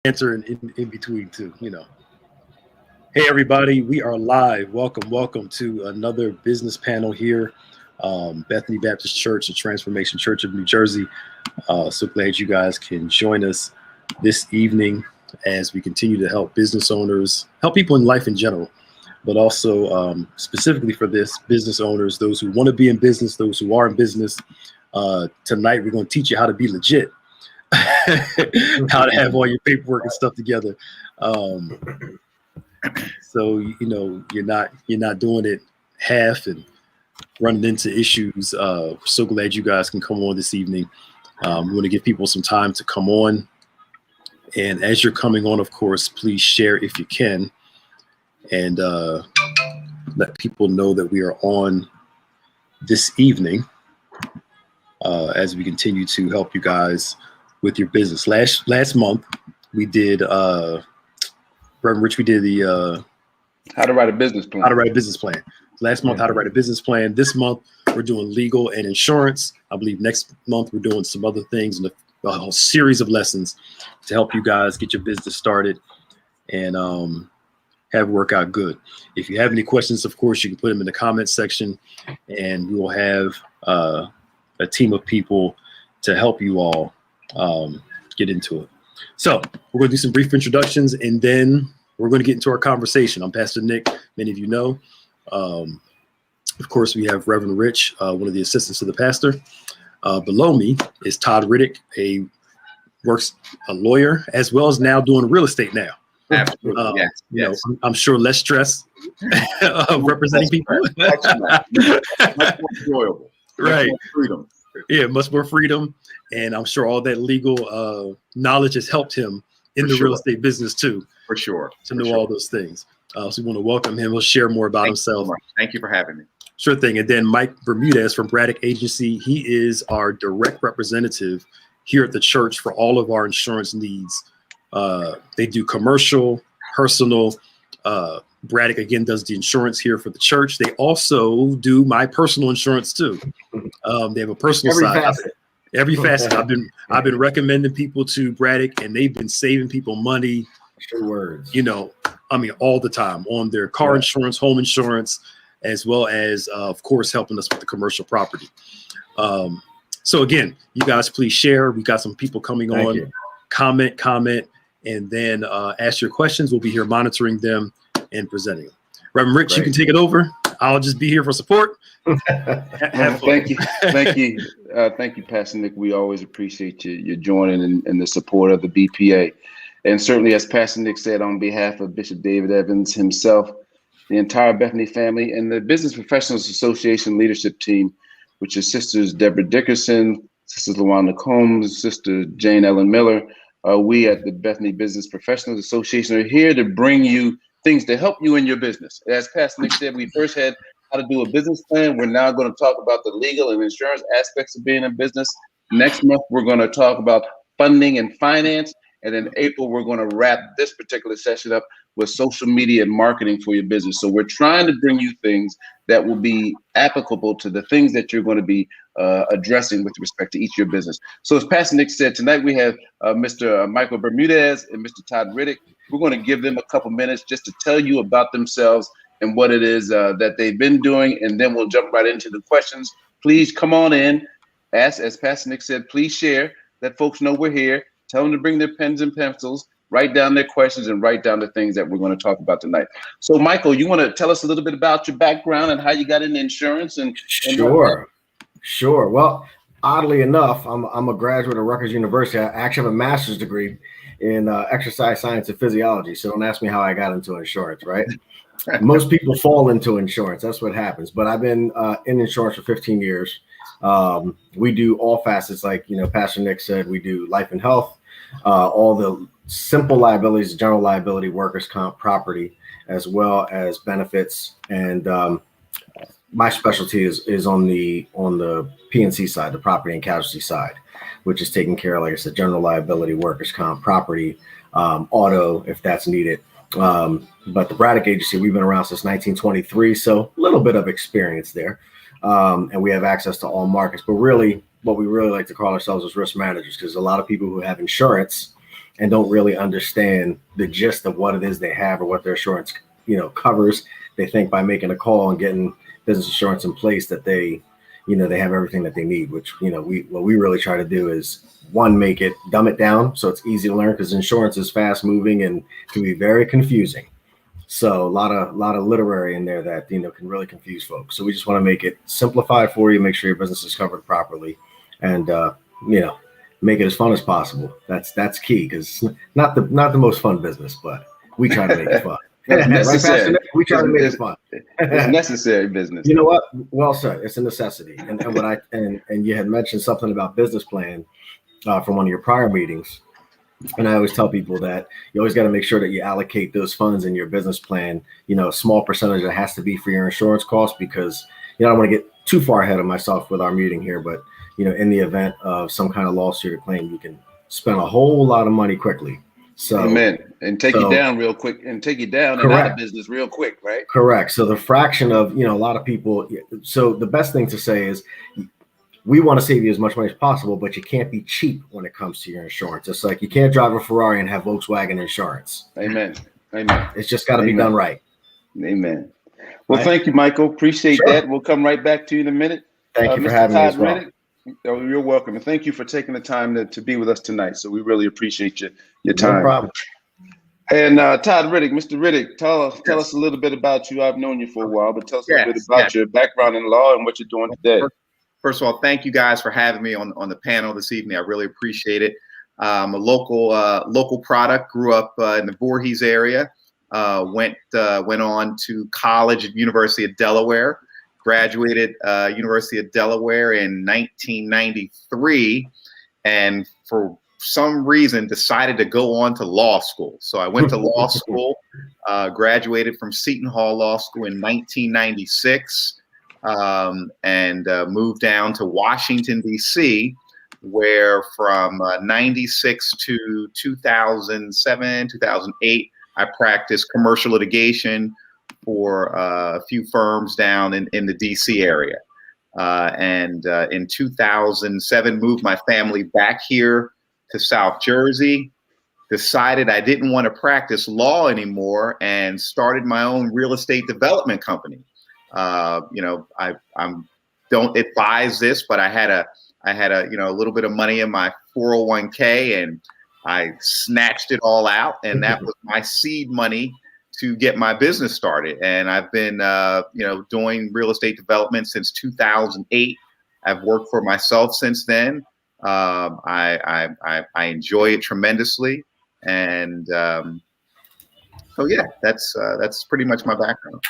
answer in between too, Hey everybody, we are live. Welcome to another business panel here. Bethany Baptist Church, the Transformation Church of New Jersey. So glad you guys can join us this evening as we continue to help business owners, help people in life in general, but also specifically for this, business owners, those who want to be in business, those who are in business. Tonight, we're going to teach you how to be legit, how to have all your paperwork and stuff together. So you're not doing it half and running into issues. So glad you guys can come on this evening. We want to give people some time to come on, and as you're coming on, of course, please share if you can, and let people know that we are on this evening as we continue to help you guys with your business. Last month we did. Reverend Rich, we did the how to write a business plan. Last month, how to write a business plan. This month, we're doing legal and insurance. I believe next month we're doing some other things and a whole series of lessons to help you guys get your business started and have it work out good. If you have any questions, of course, you can put them in the comments section, and we will have a team of people to help you all get into it. So we're going to do some brief introductions, and then we're going to get into our conversation. I'm Pastor Nick. Many of you know. Of course, we have Reverend Rich, one of the assistants to the pastor. Below me is Todd Riddick, a lawyer, as well as now doing real estate now. Absolutely. Yes. I'm sure less stress representing people. Much more enjoyable. Right. Much more freedom. Yeah, much more freedom. And I'm sure all that legal knowledge has helped him in the real estate business too. For sure. To know all those things. So we want to welcome him. He'll share more about himself. Thank you for having me. Sure thing. And then Mike Bermudez from Braddock Agency. He is our direct representative here at the church for all of our insurance needs. They do commercial, personal. Braddock, again, does the insurance here for the church. They also do my personal insurance too. They have a personal side. Every facet. I've been recommending people to Braddock, and they've been saving people money. True words. All the time on their car insurance, home insurance, as well as, of course, helping us with the commercial property. So again, you guys please share. We got some people coming on. You. Comment, and then ask your questions. We'll be here monitoring them and presenting them. Reverend Rich, you can take it over. I'll just be here for support. Thank you. Thank you, Pastor Nick. We always appreciate you joining and the support of the BPA. And certainly, as Pastor Nick said, on behalf of Bishop David Evans himself, the entire Bethany family, and the Business Professionals Association leadership team, which is Sisters Deborah Dickerson, Sisters LaWanda Combs, Sister Jane Ellen Miller, we at the Bethany Business Professionals Association are here to bring you things to help you in your business. As Pastor Nick said, we first had how to do a business plan. We're now going to talk about the legal and insurance aspects of being in business. Next month, we're going to talk about funding and finance. And in April, we're going to wrap this particular session up with social media and marketing for your business. So we're trying to bring you things that will be applicable to the things that you're going to be addressing with respect to each of your business. So as Pastor Nick said, tonight we have Mr. Michael Bermudez and Mr. Todd Riddick. We're going to give them a couple minutes just to tell you about themselves and what it is that they've been doing, and then we'll jump right into the questions. Please come on in. As Pastor Nick said, please share, let folks know we're here. Tell them to bring their pens and pencils, write down their questions, and write down the things that we're going to talk about tonight. So, Michael, you want to tell us a little bit about your background and how you got into insurance? Sure. Well, oddly enough, I'm a graduate of Rutgers University. I actually have a master's degree in exercise science and physiology. So don't ask me how I got into insurance, right? Most people fall into insurance. That's what happens. But I've been in insurance for 15 years. We do all facets, like Pastor Nick said. We do life and health, all the simple liabilities, general liability, workers' comp, property, as well as benefits. And my specialty is on the P&C side, the property and casualty side, which is taking care of, like I said, general liability, workers' comp, property, auto, if that's needed. But the Braddock Agency, we've been around since 1923, so a little bit of experience there. And we have access to all markets. But really, what we really like to call ourselves is risk managers, because a lot of people who have insurance and don't really understand the gist of what it is they have or what their insurance, covers. They think by making a call and getting business insurance in place that they have everything that they need, which, what we really try to do is, one, dumb it down so it's easy to learn, because insurance is fast moving and can be very confusing. So a lot of literary in there that, can really confuse folks. So we just want to make it simplified for you, make sure your business is covered properly, and, make it as fun as possible. That's key, because not the most fun business, but we try to make it fun. It's necessary. We try to make it fun. It's necessary business. You know what? Well said. It's a necessity. And you had mentioned something about business plan from one of your prior meetings. And I always tell people that you always got to make sure that you allocate those funds in your business plan, a small percentage that has to be for your insurance costs, because, I don't want to get too far ahead of myself with our meeting here, but, in the event of some kind of lawsuit or claim, you can spend a whole lot of money quickly. So, amen. And take you down real quick, and take you down and out of business real quick, right? Correct. So the fraction of, a lot of people. So the best thing to say is, we want to save you as much money as possible, but you can't be cheap when it comes to your insurance. It's like you can't drive a Ferrari and have Volkswagen insurance. Amen. Amen. It's just got to be done right. Amen. Well, thank you, Michael. Appreciate that. We'll come right back to you in a minute. Thank you for having me as well. Riddick, you're welcome. And thank you for taking the time to be with us tonight. So we really appreciate your time. No problem. And Todd Riddick, Mr. Riddick, tell us a little bit about you. I've known you for a while, but tell us a little bit about your background in law and what you're doing today. First of all, thank you guys for having me on the panel this evening. I really appreciate it. I'm a local product, grew up in the Voorhees area, went on to college at University of Delaware, graduated University of Delaware in 1993, and for some reason decided to go on to law school. So I went to law school, graduated from Seton Hall Law School in 1996, and moved down to Washington, D.C., where from 96 to 2007, 2008, I practiced commercial litigation for a few firms down in the DC area. And in 2007, moved my family back here to South Jersey, decided I didn't want to practice law anymore, and started my own real estate development company. I don't advise this, but I had a little bit of money in my 401k, and I snatched it all out, and that was my seed money to get my business started. And I've been, doing real estate development since 2008. I've worked for myself since then. I enjoy it tremendously, and so yeah, that's pretty much my background.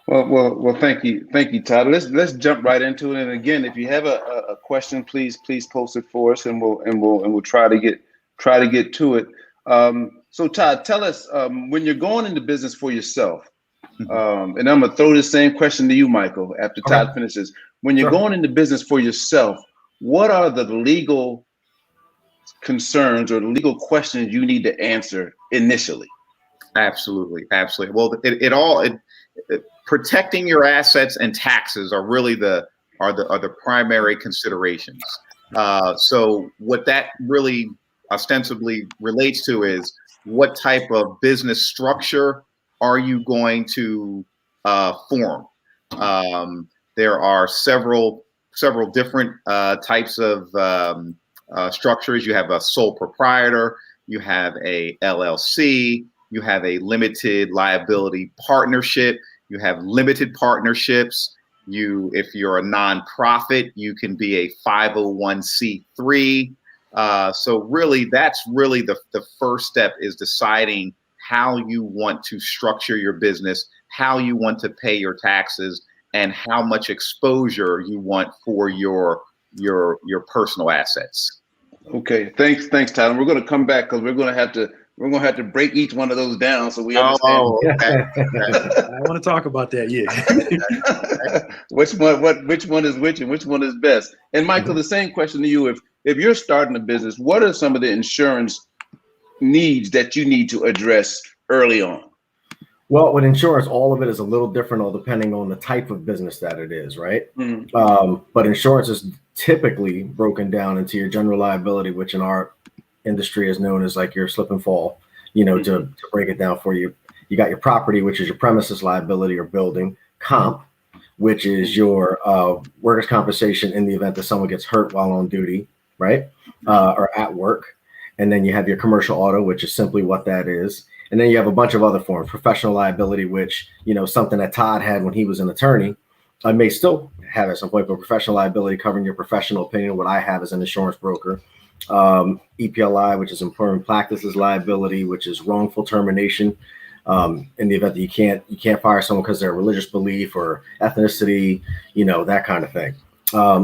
Well, thank you, Todd. Let's jump right into it. And again, if you have a question, please post it for us, and we'll try to get to it. So Todd, tell us when you're going into business for yourself, and I'm gonna throw the same question to you, Michael, after Todd finishes. When you're going into business for yourself, what are the legal concerns or the legal questions you need to answer initially? Absolutely. Well, protecting your assets and taxes are really the primary considerations. So what that really ostensibly relates to is, what type of business structure are you going to form? There are several different types of structures. You have a sole proprietor, you have a LLC, you have a limited liability partnership, you have limited partnerships. If you're a nonprofit, you can be a 501c3. So really, that's really the first step, is deciding how you want to structure your business, how you want to pay your taxes, and how much exposure you want for your personal assets. Okay, thanks, Todd. And we're going to come back, because we're going to have to break each one of those down so we understand. Okay. I want to talk about that. Yeah. Which one is which, and which one is best? And Michael, the same question to you. If you're starting a business, what are some of the insurance needs that you need to address early on? Well, with insurance, all of it is a little different, all depending on the type of business that it is, right? Mm-hmm. But insurance is typically broken down into your general liability, which in our industry is known as like your slip and fall. To break it down for you, you got your property, which is your premises liability or building, comp, which is your workers' compensation in the event that someone gets hurt while on duty, right? Or at work. And then you have your commercial auto, which is simply what that is. And then you have a bunch of other forms, professional liability, which, something that Todd had when he was an attorney. I may still have at some point, but professional liability covering your professional opinion, what I have as an insurance broker. EPLI, which is employment practices liability, which is wrongful termination. In the event that you can't fire someone because of their religious belief or ethnicity, that kind of thing.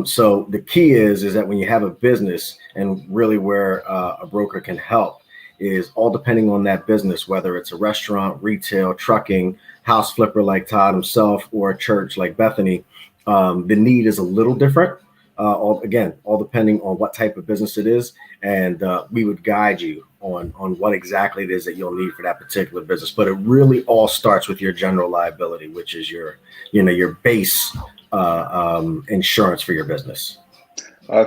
So the key is that when you have a business, and really where a broker can help is all depending on that business, whether it's a restaurant, retail, trucking, house flipper like Todd himself, or a church like Bethany, the need is a little different. All depending on what type of business it is, and we would guide you on what exactly it is that you'll need for that particular business. But it really all starts with your general liability, which is your base insurance for your business.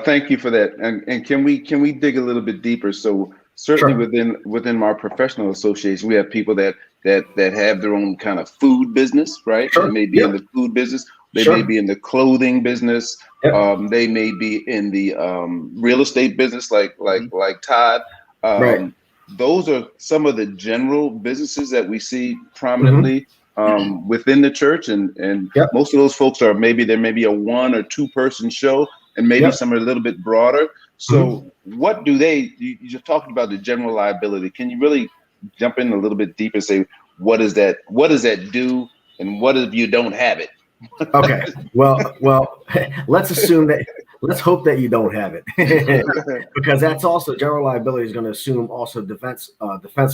Thank you for that. And can we dig a little bit deeper? So certainly Sure. within our professional association, we have people that have their own kind of food business, right? Sure. They may be in the food business. They Sure. may be in the clothing business. Yep. They may be in the real estate business, like Todd. Right. Those are some of the general businesses that we see prominently within the church, and Yep. most of those folks there may be a 1 or 2 person show, and maybe Yep. some are a little bit broader. So what do you just talked about the general liability? Can you really jump in a little bit deeper and say, what does that do, and what if you don't have it? Okay. Well, let's hope that you don't have it, because that's also general liability is going to assume also defense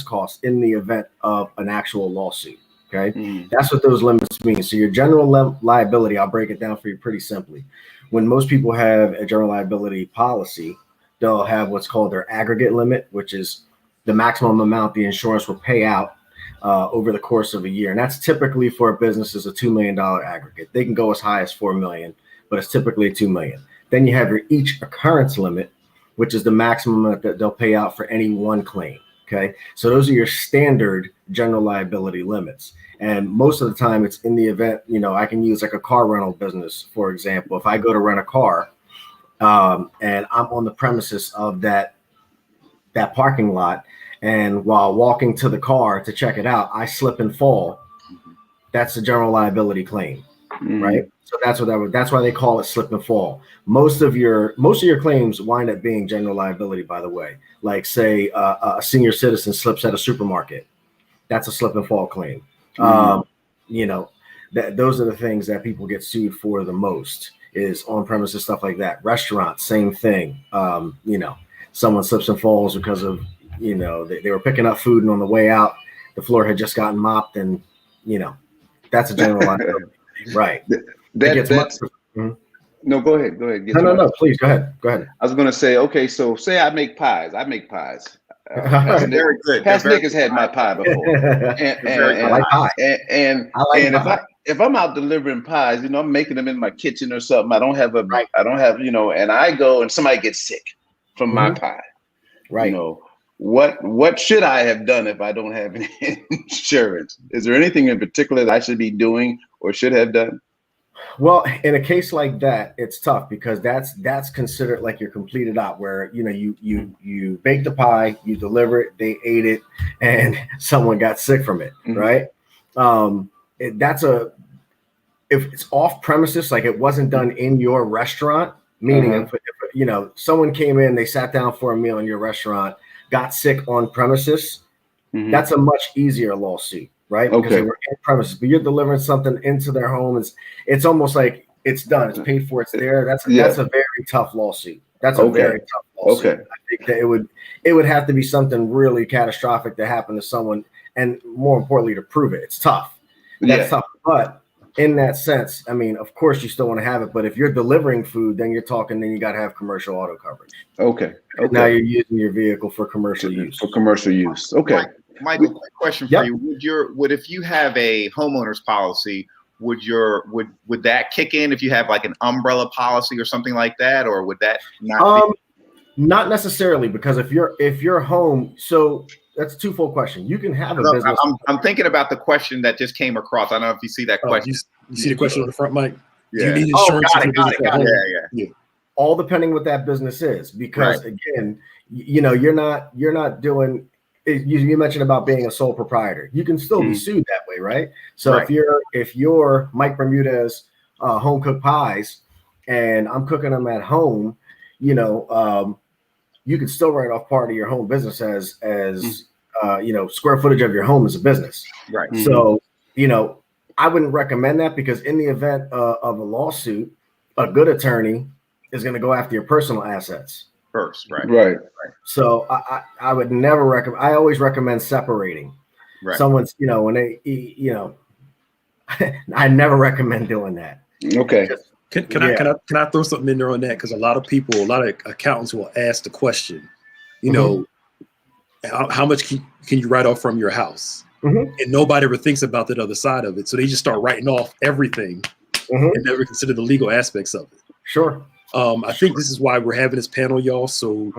costs in the event of an actual lawsuit. Okay. That's what those limits mean. So your general liability, I'll break it down for you pretty simply. When most people have a general liability policy, they'll have what's called their aggregate limit, which is the maximum amount the insurance will pay out over the course of a year. And that's typically for a business is a $2 million aggregate. They can go as high as $4 million, but it's typically $2 million. Then you have your each occurrence limit, which is the maximum that they'll pay out for any one claim. Okay. So those are your standard general liability limits. And most of the time it's in the event, I can use like a car rental business, for example. If I go to rent a car and I'm on the premises of that parking lot, and while walking to the car to check it out, I slip and fall. That's a general liability claim, right? So that's why they call it slip and fall. Most of your claims wind up being general liability, by the way. Like say a senior citizen slips at a supermarket, that's a slip and fall claim. Those are the things that people get sued for the most, is on premises stuff like that. Restaurants, same thing. Someone slips and falls because of they were picking up food, and on the way out, the floor had just gotten mopped, and that's a general liability, right? No, go ahead. No, please go ahead. I was going to say, okay, so say I make pies. Pastor Nick has had my pie before, and if I'm out delivering pies, I'm making them in my kitchen or something. I don't have and I go and somebody gets sick from my pie, right? What should I have done if I don't have any insurance? Is there anything in particular that I should be doing or should have done? Well, in a case like that, it's tough because that's considered like your completed op, where you bake the pie, you deliver it, they ate it, and someone got sick from it, right? If it's off premises, like it wasn't done in your restaurant, meaning if someone came in, they sat down for a meal in your restaurant, got sick on premises, that's a much easier lawsuit, right? Because they were in premises, but you're delivering something into their home. It's almost like it's done, it's paid for, it's there. That's a very tough lawsuit. That's a very tough lawsuit. I think that it would have to be something really catastrophic to happen to someone, and more importantly, to prove it. It's tough. That's tough. But in that sense, I mean, of course you still want to have it, but if you're delivering food, then you got to have commercial auto coverage. Okay. Now you're using your vehicle for commercial use. Okay. Michael, quick question for you. Would if you have a homeowner's policy, would that kick in if you have like an umbrella policy or something like that, or would that not be? Not necessarily, because if you're home, so that's a twofold question. You can have a business. I'm thinking about the question that just came across. I don't know if you see that question. You see the question on the front, Mike? Yeah. Do you need insurance? Got it. Yeah. All depending what that business is, because again, you're not doing. You mentioned about being a sole proprietor. You can still be sued that way, right? So if you're Mike Bermuda's home cooked pies, and I'm cooking them at home, you can still write off part of your home business as square footage of your home as a business. Right. So I wouldn't recommend that, because in the event of a lawsuit, a good attorney is going to go after your personal assets first. Right. So I would never recommend. I always recommend separating. Right. Someone's, when they, I never recommend doing that. Okay. Can I throw something in there on that? Because a lot of accountants will ask the question, how much can you write off from your house? And nobody ever thinks about that other side of it. So they just start writing off everything and never consider the legal aspects of it. Sure. I think this is why we're having this panel, y'all. So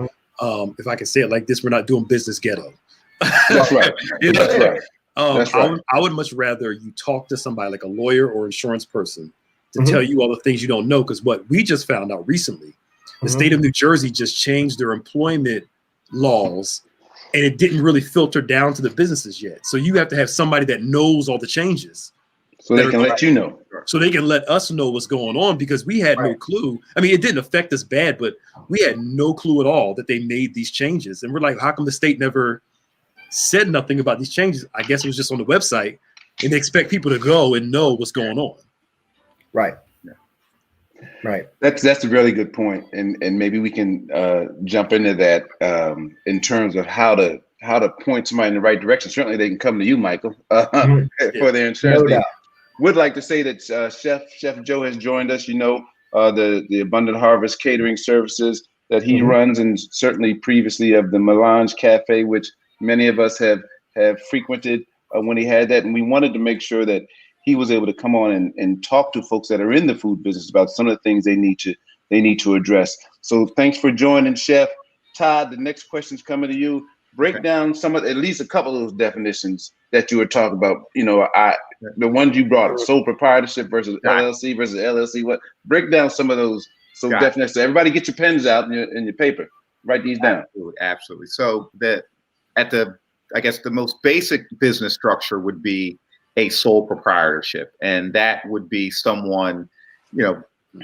if I can say it like this, we're not doing business ghetto. That's right. That's right. I would much rather you talk to somebody like a lawyer or insurance person to tell you all the things you don't know. Because what we just found out recently, the state of New Jersey just changed their employment laws, and it didn't really filter down to the businesses yet. So you have to have somebody that knows all the changes. So they can let you know. So they can let us know what's going on, because we had no clue. I mean, it didn't affect us bad, but we had no clue at all that they made these changes. And we're like, how come the state never said nothing about these changes? I guess it was just on the website, and they expect people to go and know what's going on. Right. Yeah. Right. That's a really good point. And maybe we can jump into that in terms of how to point somebody in the right direction. Certainly they can come to you, Michael, for their insurance. No doubt. Would like to say that Chef Joe has joined us. The Abundant Harvest catering services that he runs, and certainly previously of the Melange Cafe, which many of us have frequented when he had that. And we wanted to make sure that he was able to come on and talk to folks that are in the food business about some of the things they need to address. So thanks for joining, Chef. Todd, the next question's coming to you. Break down at least a couple of those definitions that you were talking about. The ones you brought up, sole proprietorship versus LLC versus LLC. Break down some of those definitions. So everybody get your pens out and your paper. Write these down. Absolutely. So I guess the most basic business structure would be a sole proprietorship, and that would be someone,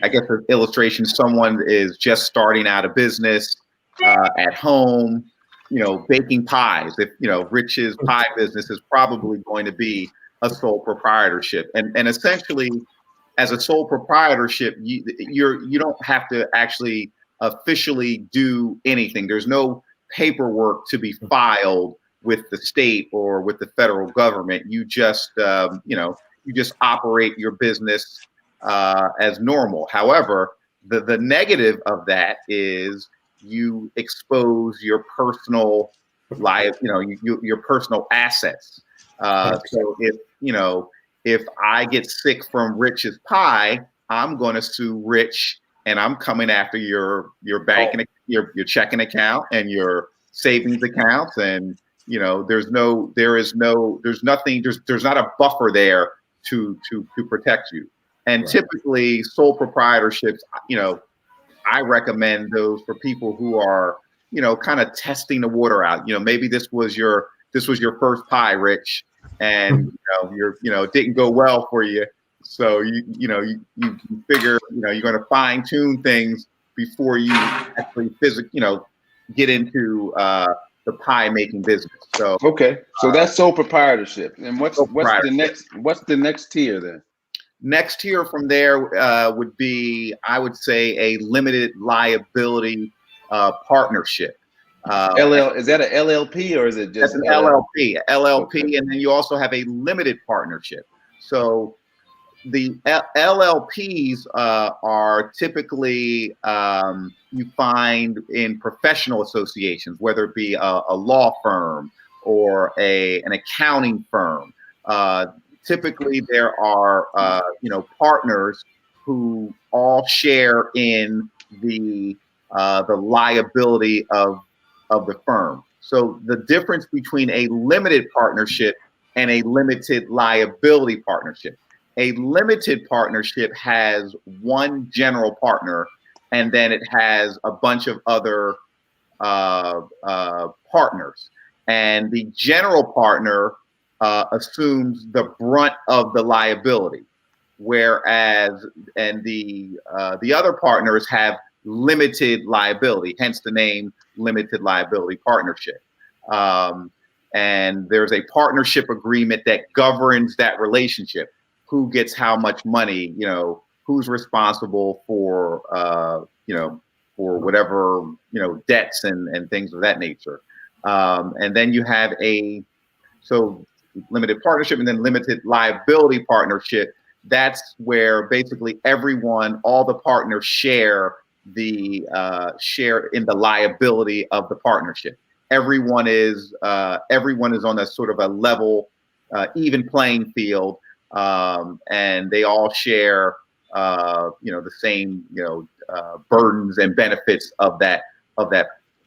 I guess for illustration, someone is just starting out a business at home. Baking pies. If Rich's pie business is probably going to be a sole proprietorship, and essentially, as a sole proprietorship, you don't have to actually officially do anything. There's no paperwork to be filed with the state or with the federal government. You just operate your business as normal. However, the negative of that is you expose your personal life, your personal assets. So if I get sick from Rich's pie, I'm going to sue Rich, and I'm coming after your bank and your checking account and your savings accounts. And there's not a buffer there to protect you. And typically sole proprietorships, I recommend those for people who are, kind of testing the water out. Maybe this was your first pie, Rich, and it didn't go well for you. So you figure you're going to fine tune things before you actually get into the pie making business. So so that's sole proprietorship. And what's the next tier then? Next tier from there would be, I would say, a limited liability partnership. Is that an LLP or is it just an LLP? LLP, and then you also have a limited partnership. So the LLPs are typically you find in professional associations, whether it be a law firm or an accounting firm. Typically, there are partners who all share in the the liability of the firm. So the difference between a limited partnership and a limited liability partnership. A limited partnership has one general partner, and then it has a bunch of other partners. And the general partner assumes the brunt of the liability, whereas the other partners have limited liability, hence the name limited liability partnership. And there's a partnership agreement that governs that relationship. Who gets how much money, who's responsible for, for whatever, debts and things of that nature. And then you have so limited partnership and then limited liability partnership. That's where basically all the partners share in the liability of the partnership. Everyone is on a sort of a level, even playing field, and they all share, the same, burdens and benefits of that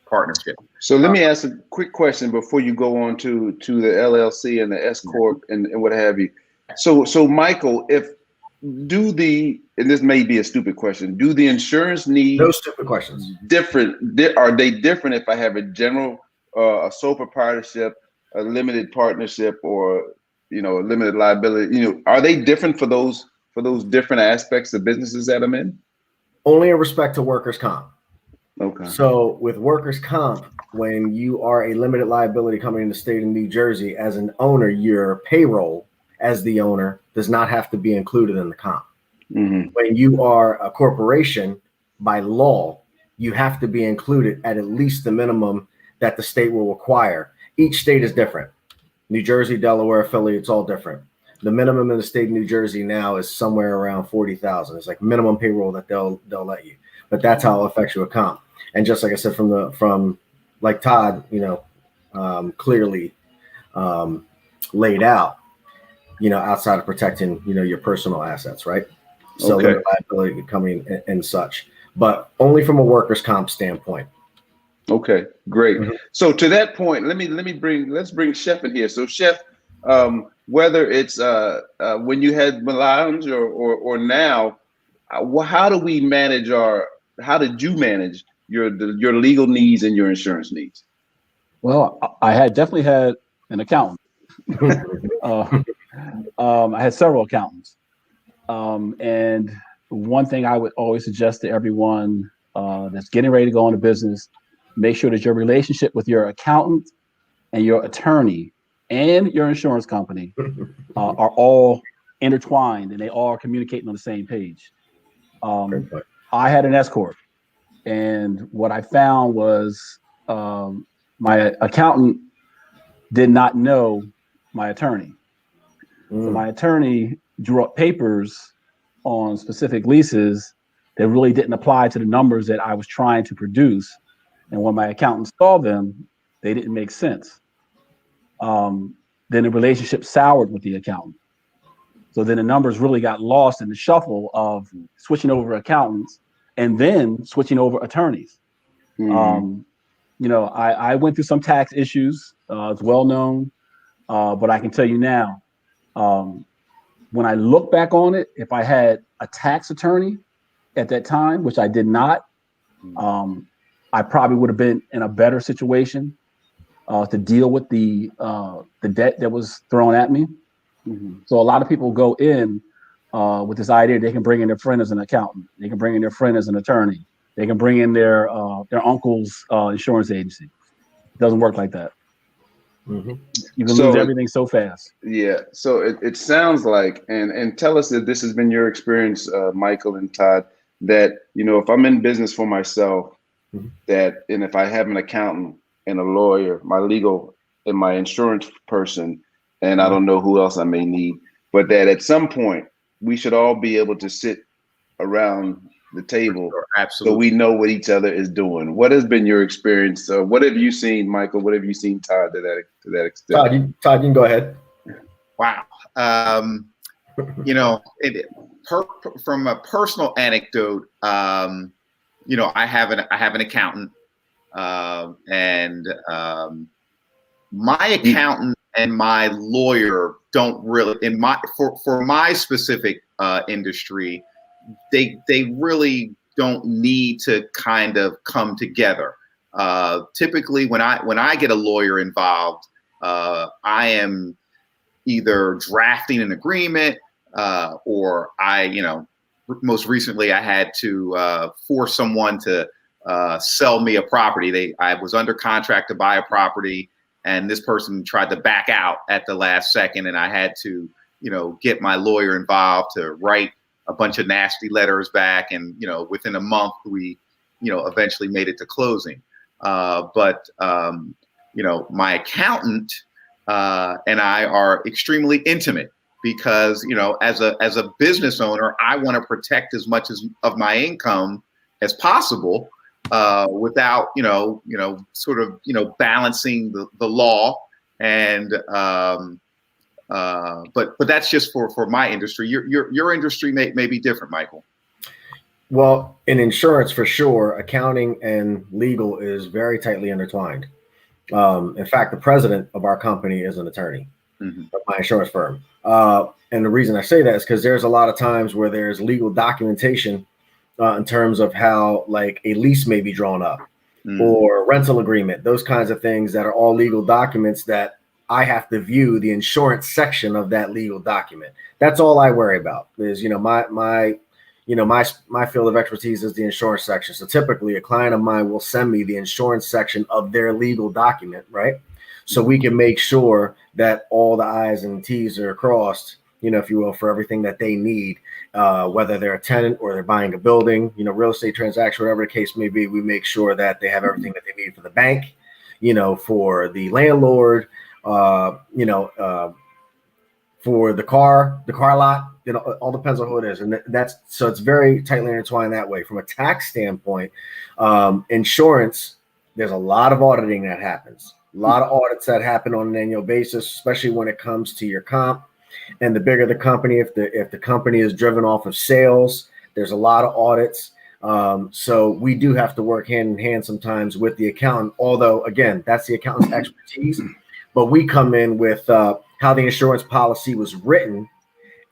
partnership. So let me ask a quick question before you go on to the LLC and the S corp and what have you. So Michael, and this may be a stupid question, do the insurance needs no stupid questions different? Are they different if I have a general, a sole proprietorship, a limited partnership, or a limited liability? Are they different for those different aspects of businesses that I'm in? Only in respect to workers' comp. Okay. So with workers' comp, when you are a limited liability company in the state of New Jersey, as an owner, your payroll as the owner does not have to be included in the comp. Mm-hmm. When you are a corporation, by law, you have to be included at least the minimum that the state will require. Each state is different. New Jersey, Delaware, Philly, it's all different. The minimum in the state of New Jersey now is somewhere around 40,000. It's like minimum payroll that they'll let you, but that's how it affects your comp. And just like I said, from like Todd, clearly laid out, outside of protecting, your personal assets, right? So okay. Liability coming and such, but only from a workers' comp standpoint. Okay, great. Mm-hmm. So to that point, let's bring Chef in here. So Chef, whether it's when you had Melange or now, how did you manage your legal needs and your insurance needs? Well, I definitely had an accountant. I had several accountants. And one thing I would always suggest to everyone that's getting ready to go into business, make sure that your relationship with your accountant and your attorney and your insurance company are all intertwined and they all are communicating on the same page. I had an S corp, and what I found was my accountant did not know my attorney. So my attorney drew up papers on specific leases that really didn't apply to the numbers that I was trying to produce. And when my accountant saw them, they didn't make sense. Then the relationship soured with the accountant. So then the numbers really got lost in the shuffle of switching over accountants and then switching over attorneys. Mm-hmm. I went through some tax issues. It's well known, but I can tell you now, when I look back on it, if I had a tax attorney at that time, which I did not, I probably would have been in a better situation to deal with the debt that was thrown at me. Mm-hmm. So a lot of people go in with this idea they can bring in their friend as an accountant, they can bring in their friend as an attorney, they can bring in their uncle's insurance agency. It doesn't work like that. Mm-hmm. You can lose everything so fast. Yeah. So it sounds like, and tell us if this has been your experience, Michael and Todd, that, if I'm in business for myself, mm-hmm. and if I have an accountant and a lawyer, my legal and my insurance person, and I don't know who else I may need, but that at some point we should all be able to sit around the table. Absolutely. So we know what each other is doing. What has been your experience? What have you seen, Michael? What have you seen, Todd, to that extent? Todd, you can go ahead. Wow. From a personal anecdote, I have an accountant, and my accountant and my lawyer don't really, for my specific industry, they really don't need to kind of come together. Typically, when I get a lawyer involved, I am either drafting an agreement, or most recently I had to force someone to sell me a property. I was under contract to buy a property, and this person tried to back out at the last second, and I had to, get my lawyer involved to write a bunch of nasty letters back, and within a month we, eventually made it to closing. But my accountant and I are extremely intimate because, as a business owner, I want to protect as much of my income as possible, without, sort of, balancing the law. And, but that's just for my industry. Your industry may be different, Michael. Well, in insurance, for sure, accounting and legal is very tightly intertwined. In fact, the president of our company is an attorney of my insurance firm. And the reason I say that is because there's a lot of times where there's legal documentation in terms of how, like, a lease may be drawn up or rental agreement, those kinds of things that are all legal documents that I have to view the insurance section of that legal document. That's all I worry about is, my field of expertise is the insurance section. So typically a client of mine will send me the insurance section of their legal document, right? So we can make sure that all the I's and T's are crossed, if you will, for everything that they need, whether they're a tenant or they're buying a building, real estate transaction, whatever the case may be. We make sure that they have everything that they need for the bank, for the landlord, for the car lot, it all depends on who it is. And so it's very tightly intertwined that way. From a tax standpoint, insurance, there's a lot of auditing that happens, a lot of audits that happen on an annual basis, especially when it comes to your comp. And the bigger the company, if the company is driven off of sales, there's a lot of audits. So we do have to work hand in hand sometimes with the accountant, although again, that's the accountant's expertise. But we come in with how the insurance policy was written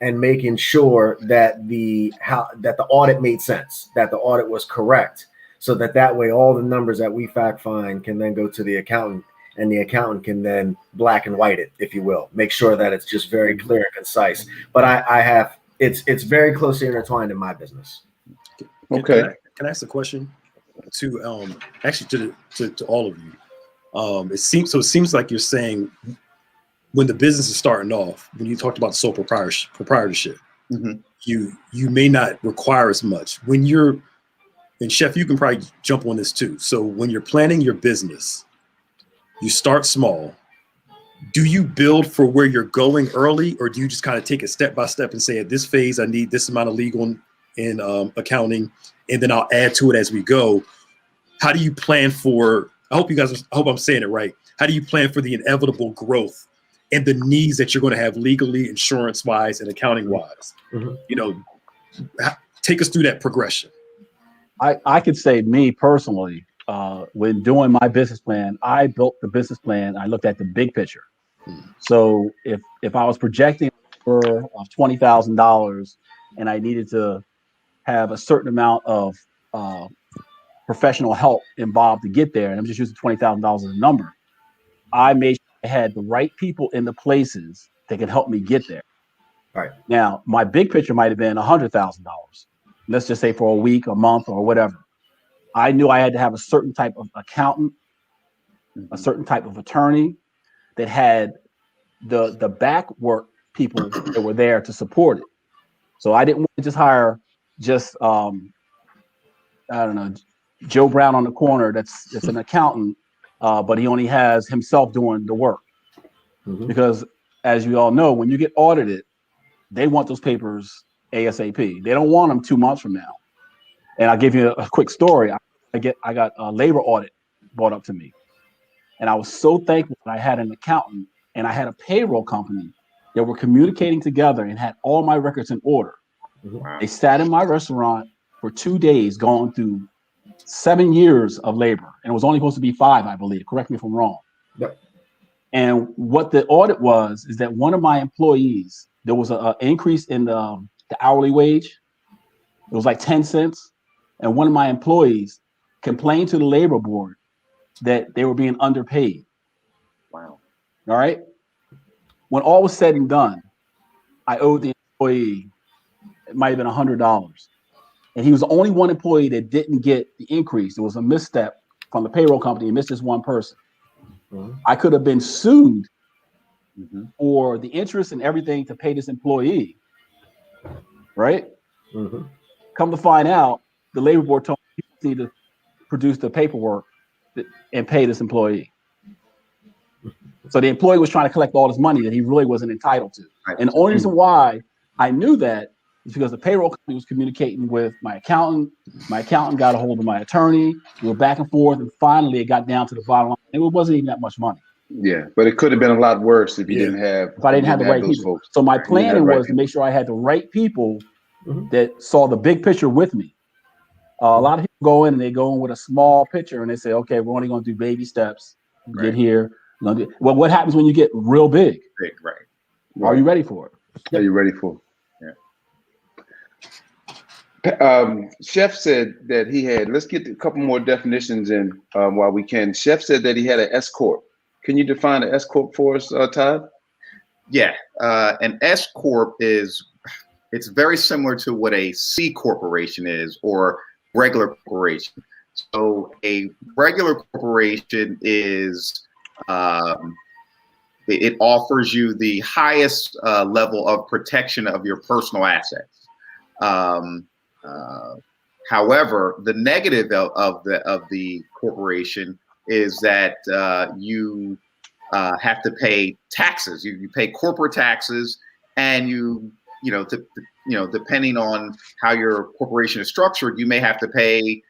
and making sure that the audit made sense, that the audit was correct, so that way all the numbers that we fact find can then go to the accountant, and the accountant can then black and white it, if you will, make sure that it's just very clear and concise. But it's very closely intertwined in my business. Okay. Can I ask a question to actually to all of you? It seems like you're saying when the business is starting off, when you talked about sole proprietorship, you may not require as much. When you're, and Chef, you can probably jump on this too. So when you're planning your business, you start small. Do you build for where you're going early, or do you just kind of take it step by step and say, at this phase, I need this amount of legal and accounting, and then I'll add to it as we go? How do you plan for, I hope I'm saying it right. How do you plan for the inevitable growth and the needs that you're going to have legally, insurance wise, and accounting wise? Take us through that progression. I could say me personally, when doing my business plan, I built the business plan. I looked at the big picture. So if I was projecting for $20,000 and I needed to have a certain amount of professional help involved to get there, and I'm just using $20,000 as a number, I made sure I had the right people in the places that can help me get there. All right. Now, my big picture might have been $100,000. Let's just say for a week, a month, or whatever. I knew I had to have a certain type of accountant, a certain type of attorney that had the back work people that were there to support it. So I didn't want to just hire just I don't know, Joe Brown on the corner that's an accountant, but he only has himself doing the work. Because as you all know, when you get audited, they want those papers ASAP. They don't want them 2 months from now. And I'll give you a quick story. I got a labor audit brought up to me, and I was so thankful that I had an accountant and I had a payroll company that were communicating together and had all my records in order. They sat in my restaurant for 2 days going through 7 years of labor, and it was only supposed to be 5, I believe. Correct me if I'm wrong. Yep. And what the audit was is that one of my employees, there was an increase in the hourly wage. It was like 10 cents. And one of my employees complained to the labor board that they were being underpaid. Wow. All right. When all was said and done, I owed the employee, it might have been $100. And he was the only one employee that didn't get the increase. It was a misstep from the payroll company. He missed just one person. Mm-hmm. I could have been sued for the interest and everything to pay this employee. Right? Mm-hmm. Come to find out, the labor board told me he needed to produce the paperwork and pay this employee. So the employee was trying to collect all this money that he really wasn't entitled to. Right. And the only reason why I knew that is because the payroll company was communicating with my accountant. My accountant got a hold of my attorney. We were back and forth, and finally it got down to the bottom line. It wasn't even that much money. Yeah, but it could have been a lot worse if you didn't have. If I didn't have the right people. Folks. So my planning was to make sure I had the right people that saw the big picture with me. A lot of people go in and they go in with a small picture and they say, okay, we're only going to do baby steps. Get here. Well, what happens when you get real big? Right. Are you ready for it? Are you ready for it? Chef said that he had, let's get a couple more definitions in while we can. Chef said that he had an S Corp. Can you define an S Corp for us, Todd? Yeah, an S Corp it's very similar to what a C corporation is or regular corporation. So a regular corporation is, it offers you the highest level of protection of your personal assets. However, the negative of the corporation is that you have to pay taxes. You pay corporate taxes, and depending on how your corporation is structured, you may have to pay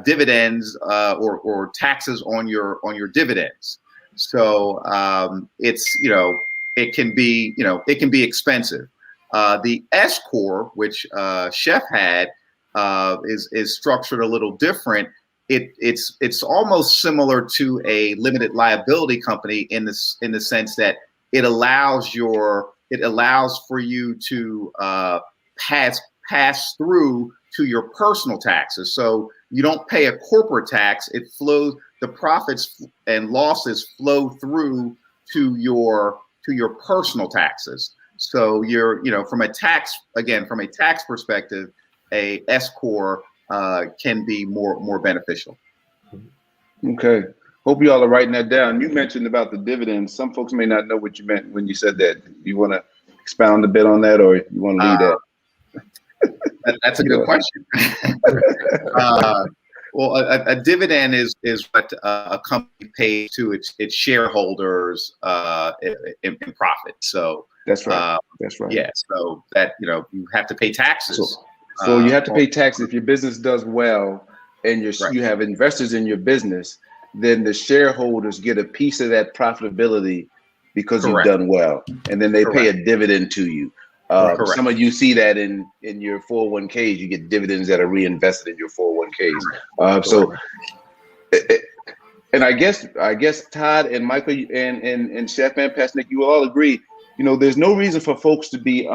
dividends or taxes on your dividends. So it can be expensive. The S Corp, which Chef had, is structured a little different. It's almost similar to a limited liability company in the sense that it allows for you to pass through to your personal taxes. So you don't pay a corporate tax. It flows, the profits and losses flow through to your personal taxes. So from a tax perspective, a S Corp can be more beneficial. Okay. Hope you all are writing that down. You mentioned about the dividends. Some folks may not know what you meant when you said that. You want to expound a bit on that, or you want to leave that? That's a good question. Well, a dividend is what a company pays to its shareholders in profit. So that's right. That's right. Yeah. So that you have to pay taxes. So you have to pay taxes if your business does well, and you have investors in your business. Then the shareholders get a piece of that profitability because you've done well, and then they pay a dividend to you. Some of you see that in your 401ks. You get dividends that are reinvested in your 401ks. And I guess Todd and Michael and Chef and Pastor Nick, you will all agree. There's no reason for folks to be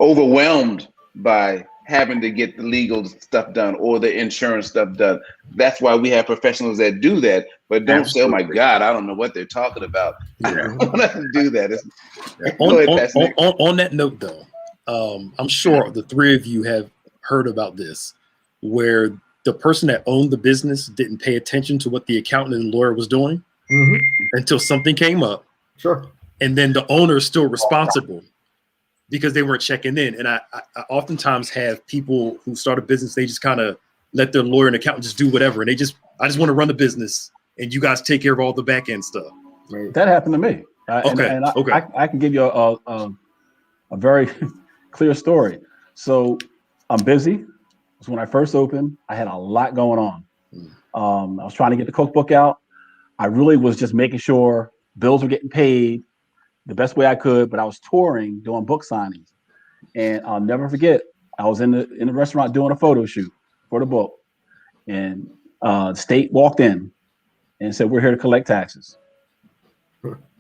overwhelmed by having to get the legal stuff done or the insurance stuff done. That's why we have professionals that do that. But don't say, "Oh my God, I don't know what they're talking about." I don't have to do that. On that note, though, I'm sure the three of you have heard about this, where the person that owned the business didn't pay attention to what the accountant and lawyer was doing until something came up. Sure. And then the owner is still responsible because they weren't checking in. And I oftentimes have people who start a business, they just kind of let their lawyer and accountant just do whatever. And I just want to run the business and you guys take care of all the back end stuff. Right. That happened to me. I can give you a very clear story. So I'm busy. So when I first opened, I had a lot going on. I was trying to get the cookbook out. I really was just making sure bills were getting paid the best way I could, but I was touring, doing book signings. And I'll never forget, I was in the restaurant doing a photo shoot for the book, and the state walked in and said, "We're here to collect taxes."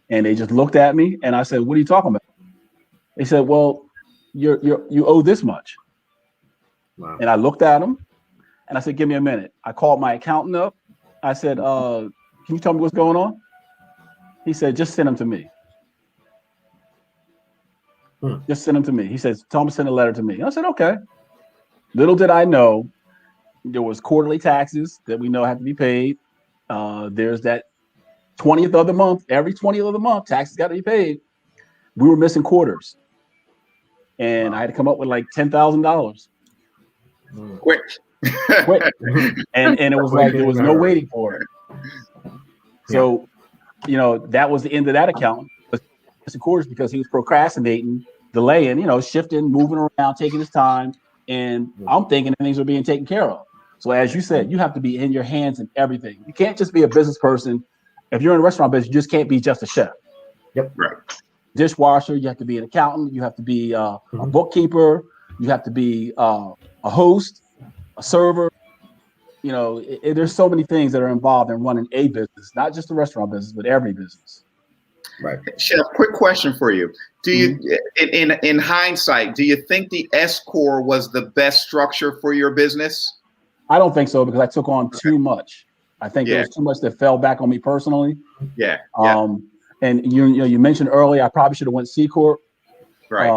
And they just looked at me, and I said, "What are you talking about?" They said, "Well, you owe this much." Wow. And I looked at them, and I said, "Give me a minute." I called my accountant up. I said, "Can you tell me what's going on?" He said, "Just send them to me." Just send them to me. He says, "Tell him to send a letter to me." I said, "Okay." Little did I know, there was quarterly taxes that we know have to be paid. There's that 20th of the month. Every 20th of the month, taxes got to be paid. We were missing quarters, and I had to come up with like $10,000. Quick. and it was like there was no waiting for it. So, that was the end of that account. Of course, because he was procrastinating, delaying, shifting, moving around, taking his time. And I'm thinking things are being taken care of. So as you said, you have to be in your hands in everything. You can't just be a business person. If you're in a restaurant business, you just can't be just a chef. Yep. Right. Dishwasher, you have to be an accountant, you have to be a bookkeeper, you have to be a host, a server. There's so many things that are involved in running a business, not just the restaurant business, but every business. Right. Chef, quick question for you. Do you, in hindsight, do you think the S Corps was the best structure for your business? I don't think so, because I took on too much. I think there was too much that fell back on me personally. Yeah. And you mentioned earlier, I probably should have went C Corp. Right.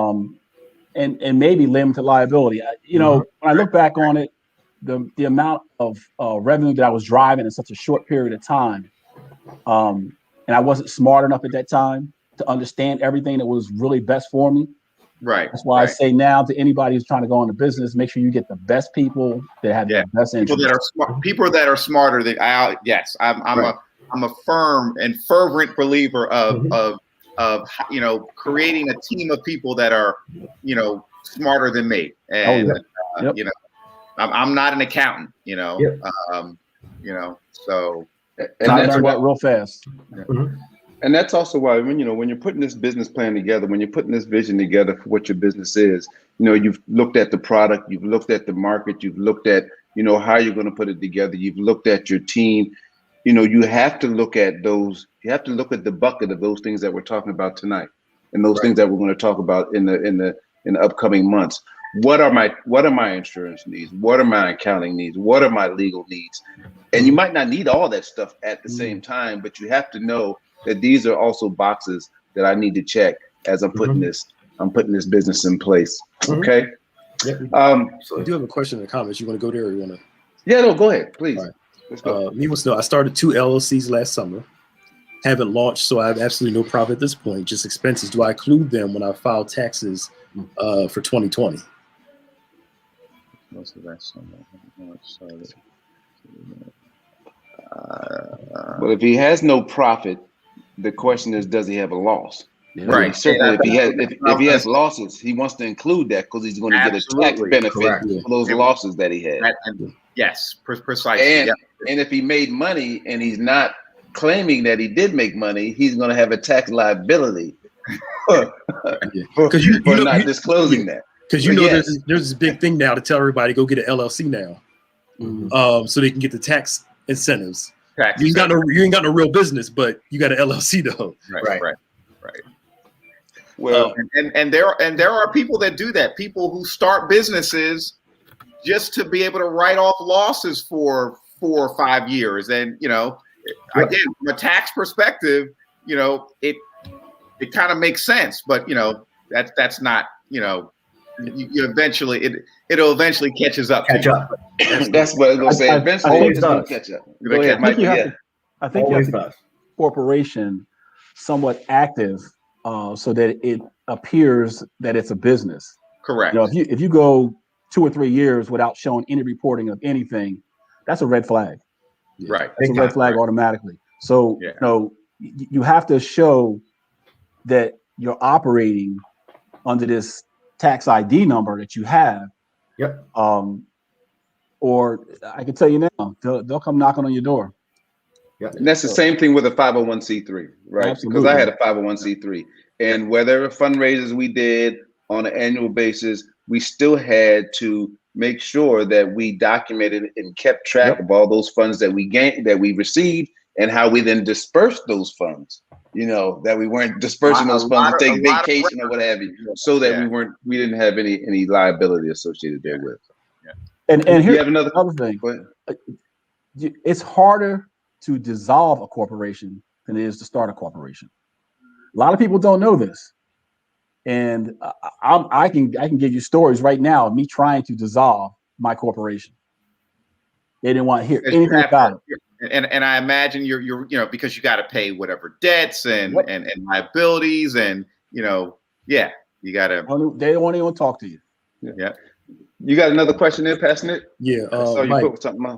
And maybe limited liability. When I look back on it, the amount of revenue that I was driving in such a short period of time, and I wasn't smart enough at that time to understand everything that was really best for me. Right. That's why I say now to anybody who's trying to go into business, make sure you get the best people that have the best interest. People that are smarter than I'm a firm and fervent believer of creating a team of people that are smarter than me. And I'm not an accountant, so. And I learned that real fast. And that's also why when you're putting this business plan together, when you're putting this vision together for what your business is, you've looked at the product, you've looked at the market, you've looked at how you're going to put it together, you've looked at your team. You have to look at those. You have to look at the bucket of those things that we're talking about tonight, and those things that we're going to talk about in the upcoming months. What are my insurance needs? What are my accounting needs? What are my legal needs? And you might not need all that stuff at the same time, but you have to know that these are also boxes that I need to check as I'm putting this business in place. Okay. So I do have a question in the comments. You want to go there, or you want to? Yeah, no, go ahead, please. All right. Let's go. Me wants to know, I started 2 LLCs last summer. Haven't launched, so I have absolutely no profit at this point, just expenses. Do I include them when I file taxes for 2020? But if he has no profit, the question is, does he have a loss? Right. Certainly, if he has losses, he wants to include that because he's going to get a tax benefit for those losses that he had. Yes, precisely. And if he made money and he's not claiming that he did make money, he's going to have a tax liability for not disclosing that. Because there's this big thing now to tell everybody go get an LLC now, so they can get the tax incentives. You ain't got no real business, but you got an LLC though. Right. Well, and there are people that do that. People who start businesses just to be able to write off losses for 4 or 5 years, and again, from a tax perspective, it kind of makes sense, but that's not you it'll eventually catches up. That's what I was gonna say. Eventually, it's gonna catch up. Go ahead, Mike. I think you have to keep corporation somewhat active, so that it appears that it's a business. Correct. If you go 2 or 3 years without showing any reporting of anything, that's a red flag. Right. It's a red flag automatically. So you have to show that you're operating under this tax ID number that you have. Yep. Or I can tell you now, they'll come knocking on your door. Yep. And that's the same thing with a 501c3, right? Absolutely. Because I had a 501c3, and whether fundraisers we did on an annual basis, we still had to make sure that we documented and kept track of all those funds that we gained, that we received, and how we then dispersed those funds. You know, that we weren't dispersing those funds to take vacation or what have you, so that we didn't have any liability associated therewith. And here's another thing. It's harder to dissolve a corporation than it is to start a corporation. A lot of people don't know this. And I can give you stories right now of me trying to dissolve my corporation. They didn't want to hear anything about it. And I imagine you're because you got to pay whatever debts and liabilities and you got to. They don't want anyone to talk to you. Yeah. You got another question there, Pastor Nick? Yeah. Mike.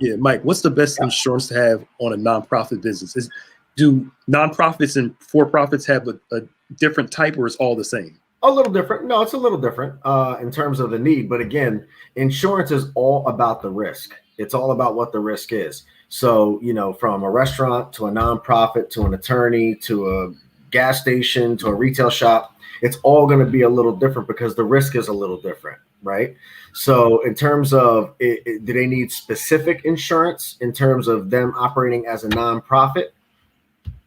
Yeah, Mike. What's the best insurance to have on a nonprofit business? Do nonprofits and for-profits have a different type, or is all the same? A little different. No, it's a little different in terms of the need. But again, insurance is all about the risk. It's all about what the risk is. So, from a restaurant to a nonprofit to an attorney to a gas station to a retail shop, it's all going to be a little different because the risk is a little different, right? So in terms of do they need specific insurance in terms of them operating as a nonprofit?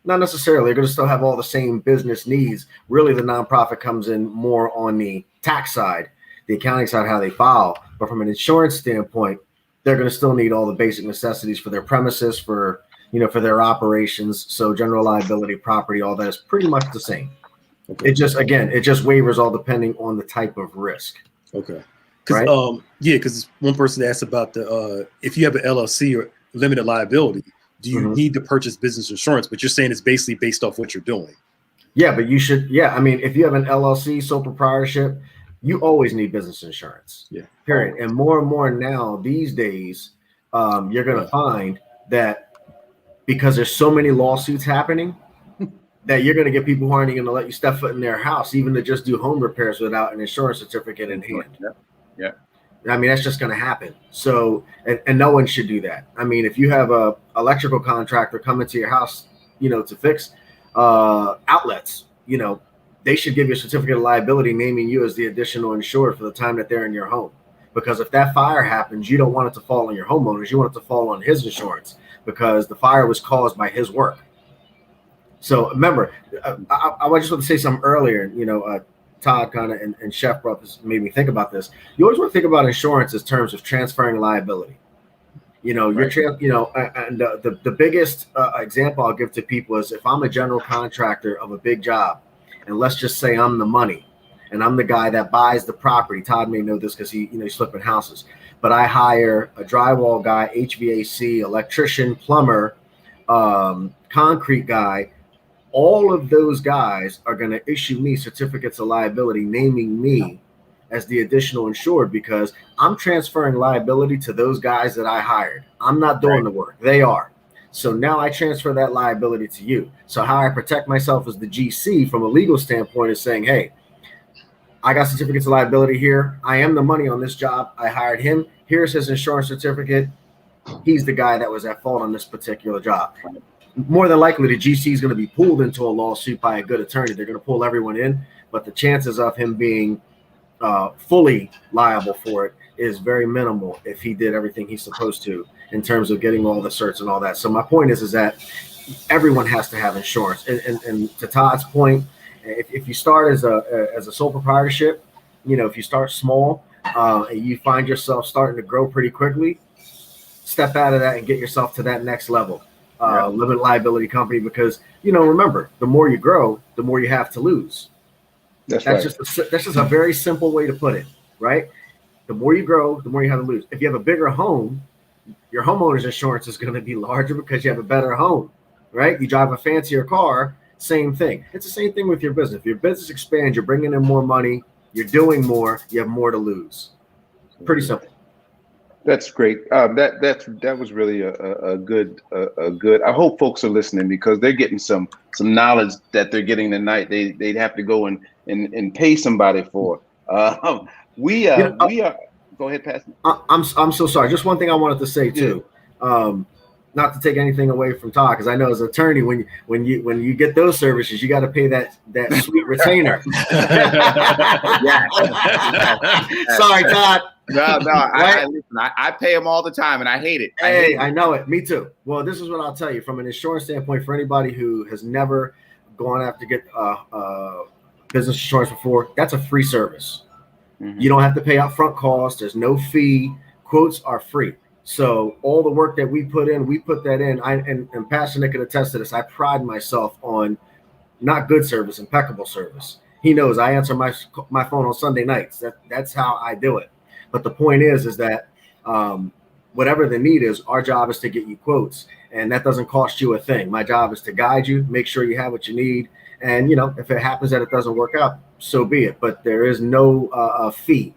Not necessarily. They're going to still have all the same business needs. Really, the nonprofit comes in more on the tax side, the accounting side, how they file. But from an insurance standpoint, they're going to still need all the basic necessities for their premises, for their operations. So general liability, property, all that is pretty much the same. Okay. It just wavers all depending on the type of risk. Okay. Because one person asked about if you have an LLC or limited liability, do you need to purchase business insurance? But you're saying it's basically based off what you're doing. Yeah, but you should. Yeah, I mean, if you have an LLC, sole proprietorship, you always need business insurance. Yeah. Period. And more now these days, you're going to find that because there's so many lawsuits happening, that you're going to get people who aren't even going to let you step foot in their house, even to just do home repairs without an insurance certificate in hand. Yeah. I mean, that's just going to happen. So, and no one should do that. I mean, if you have a electrical contractor coming to your house, to fix outlets, they should give you a certificate of liability naming you as the additional insured for the time that they're in your home. Because if that fire happens, you don't want it to fall on your homeowners. You want it to fall on his insurance because the fire was caused by his work. So remember, I just want to say something earlier, Todd kind of and Chef brought this, made me think about this. You always want to think about insurance in terms of transferring liability. And the biggest example I'll give to people is if I'm a general contractor of a big job, and let's just say I'm the money, and I'm the guy that buys the property. Todd may know this because he's flipping houses. But I hire a drywall guy, HVAC, electrician, plumber, concrete guy. All of those guys are going to issue me certificates of liability naming me as the additional insured because I'm transferring liability to those guys that I hired. I'm not doing the work. They are. So now I transfer that liability to you. So how I protect myself as the GC from a legal standpoint is saying, hey, I got certificates of liability here. I am the money on this job. I hired him. Here's his insurance certificate. He's the guy that was at fault on this particular job. More than likely, the GC is going to be pulled into a lawsuit by a good attorney. They're going to pull everyone in, but the chances of him being fully liable for it is very minimal if he did everything he's supposed to in terms of getting all the certs and all that. So my point is that everyone has to have insurance. And to Todd's point, if you start as a sole proprietorship, if you start small and you find yourself starting to grow pretty quickly, step out of that and get yourself to that next level. Limited liability company, because remember, the more you grow, the more you have to lose. That's just a very simple way to put it, right? The more you grow, the more you have to lose. If you have a bigger home, your homeowner's insurance is going to be larger because you have a better home, right? You drive a fancier car, same thing. It's the same thing with your business. If your business expands, you're bringing in more money, you're doing more, you have more to lose. Pretty simple. That's great. That was really a good. I hope folks are listening because they're getting some knowledge that they're getting tonight. They'd have to go and pay somebody for. We are. Go ahead, Pastor. I'm so sorry. Just one thing I wanted to say too. not to take anything away from Todd, because I know as an attorney, when you get those services, you got to pay that sweet retainer. Sorry, Todd. No, Right? listen, I pay them all the time, and I hate it. I know it. Me too. Well, this is what I'll tell you from an insurance standpoint. For anybody who has never gone after get business insurance before, that's a free service. Mm-hmm. You don't have to pay upfront costs. There's no fee. Quotes are free. So all the work that we put that in. And Pastor Nick can attest to this. I pride myself on not good service, impeccable service. He knows I answer my phone on Sunday nights. That's how I do it. But the point is that whatever the need is, our job is to get you quotes, and that doesn't cost you a thing. My job is to guide you, make sure you have what you need, and if it happens that it doesn't work out, so be it. But there is no fee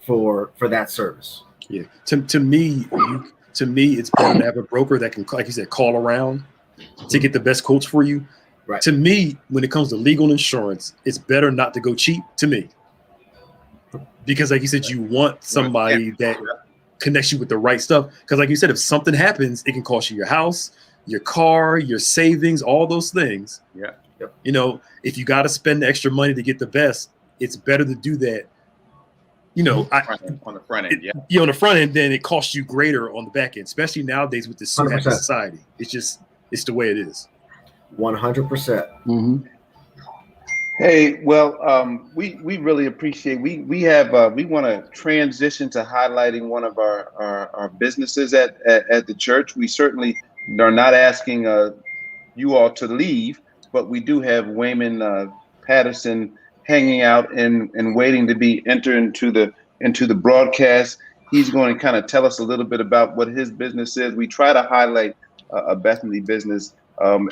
for that service. Yeah. To me, it's better to have a broker that can, like you said, call around to get the best quotes for you. Right. To me, when it comes to legal insurance, it's better not to go cheap, to me. Because like you said, you want somebody that connects you with the right stuff. Because like you said, if something happens, it can cost you your house, your car, your savings, all those things. Yeah. Yep. If you got to spend the extra money to get the best, it's better to do that. On the front end, on the front end, then it costs you greater on the back end, especially nowadays with this happy society. It's the way it is. 100%. Mm-hmm. Hey, well, we really appreciate. We want to transition to highlighting one of our businesses at the church. We certainly are not asking you all to leave, but we do have Wayman Patterson hanging out and waiting to be entered into the broadcast. He's going to kind of tell us a little bit about what his business is. We try to highlight a Bethany business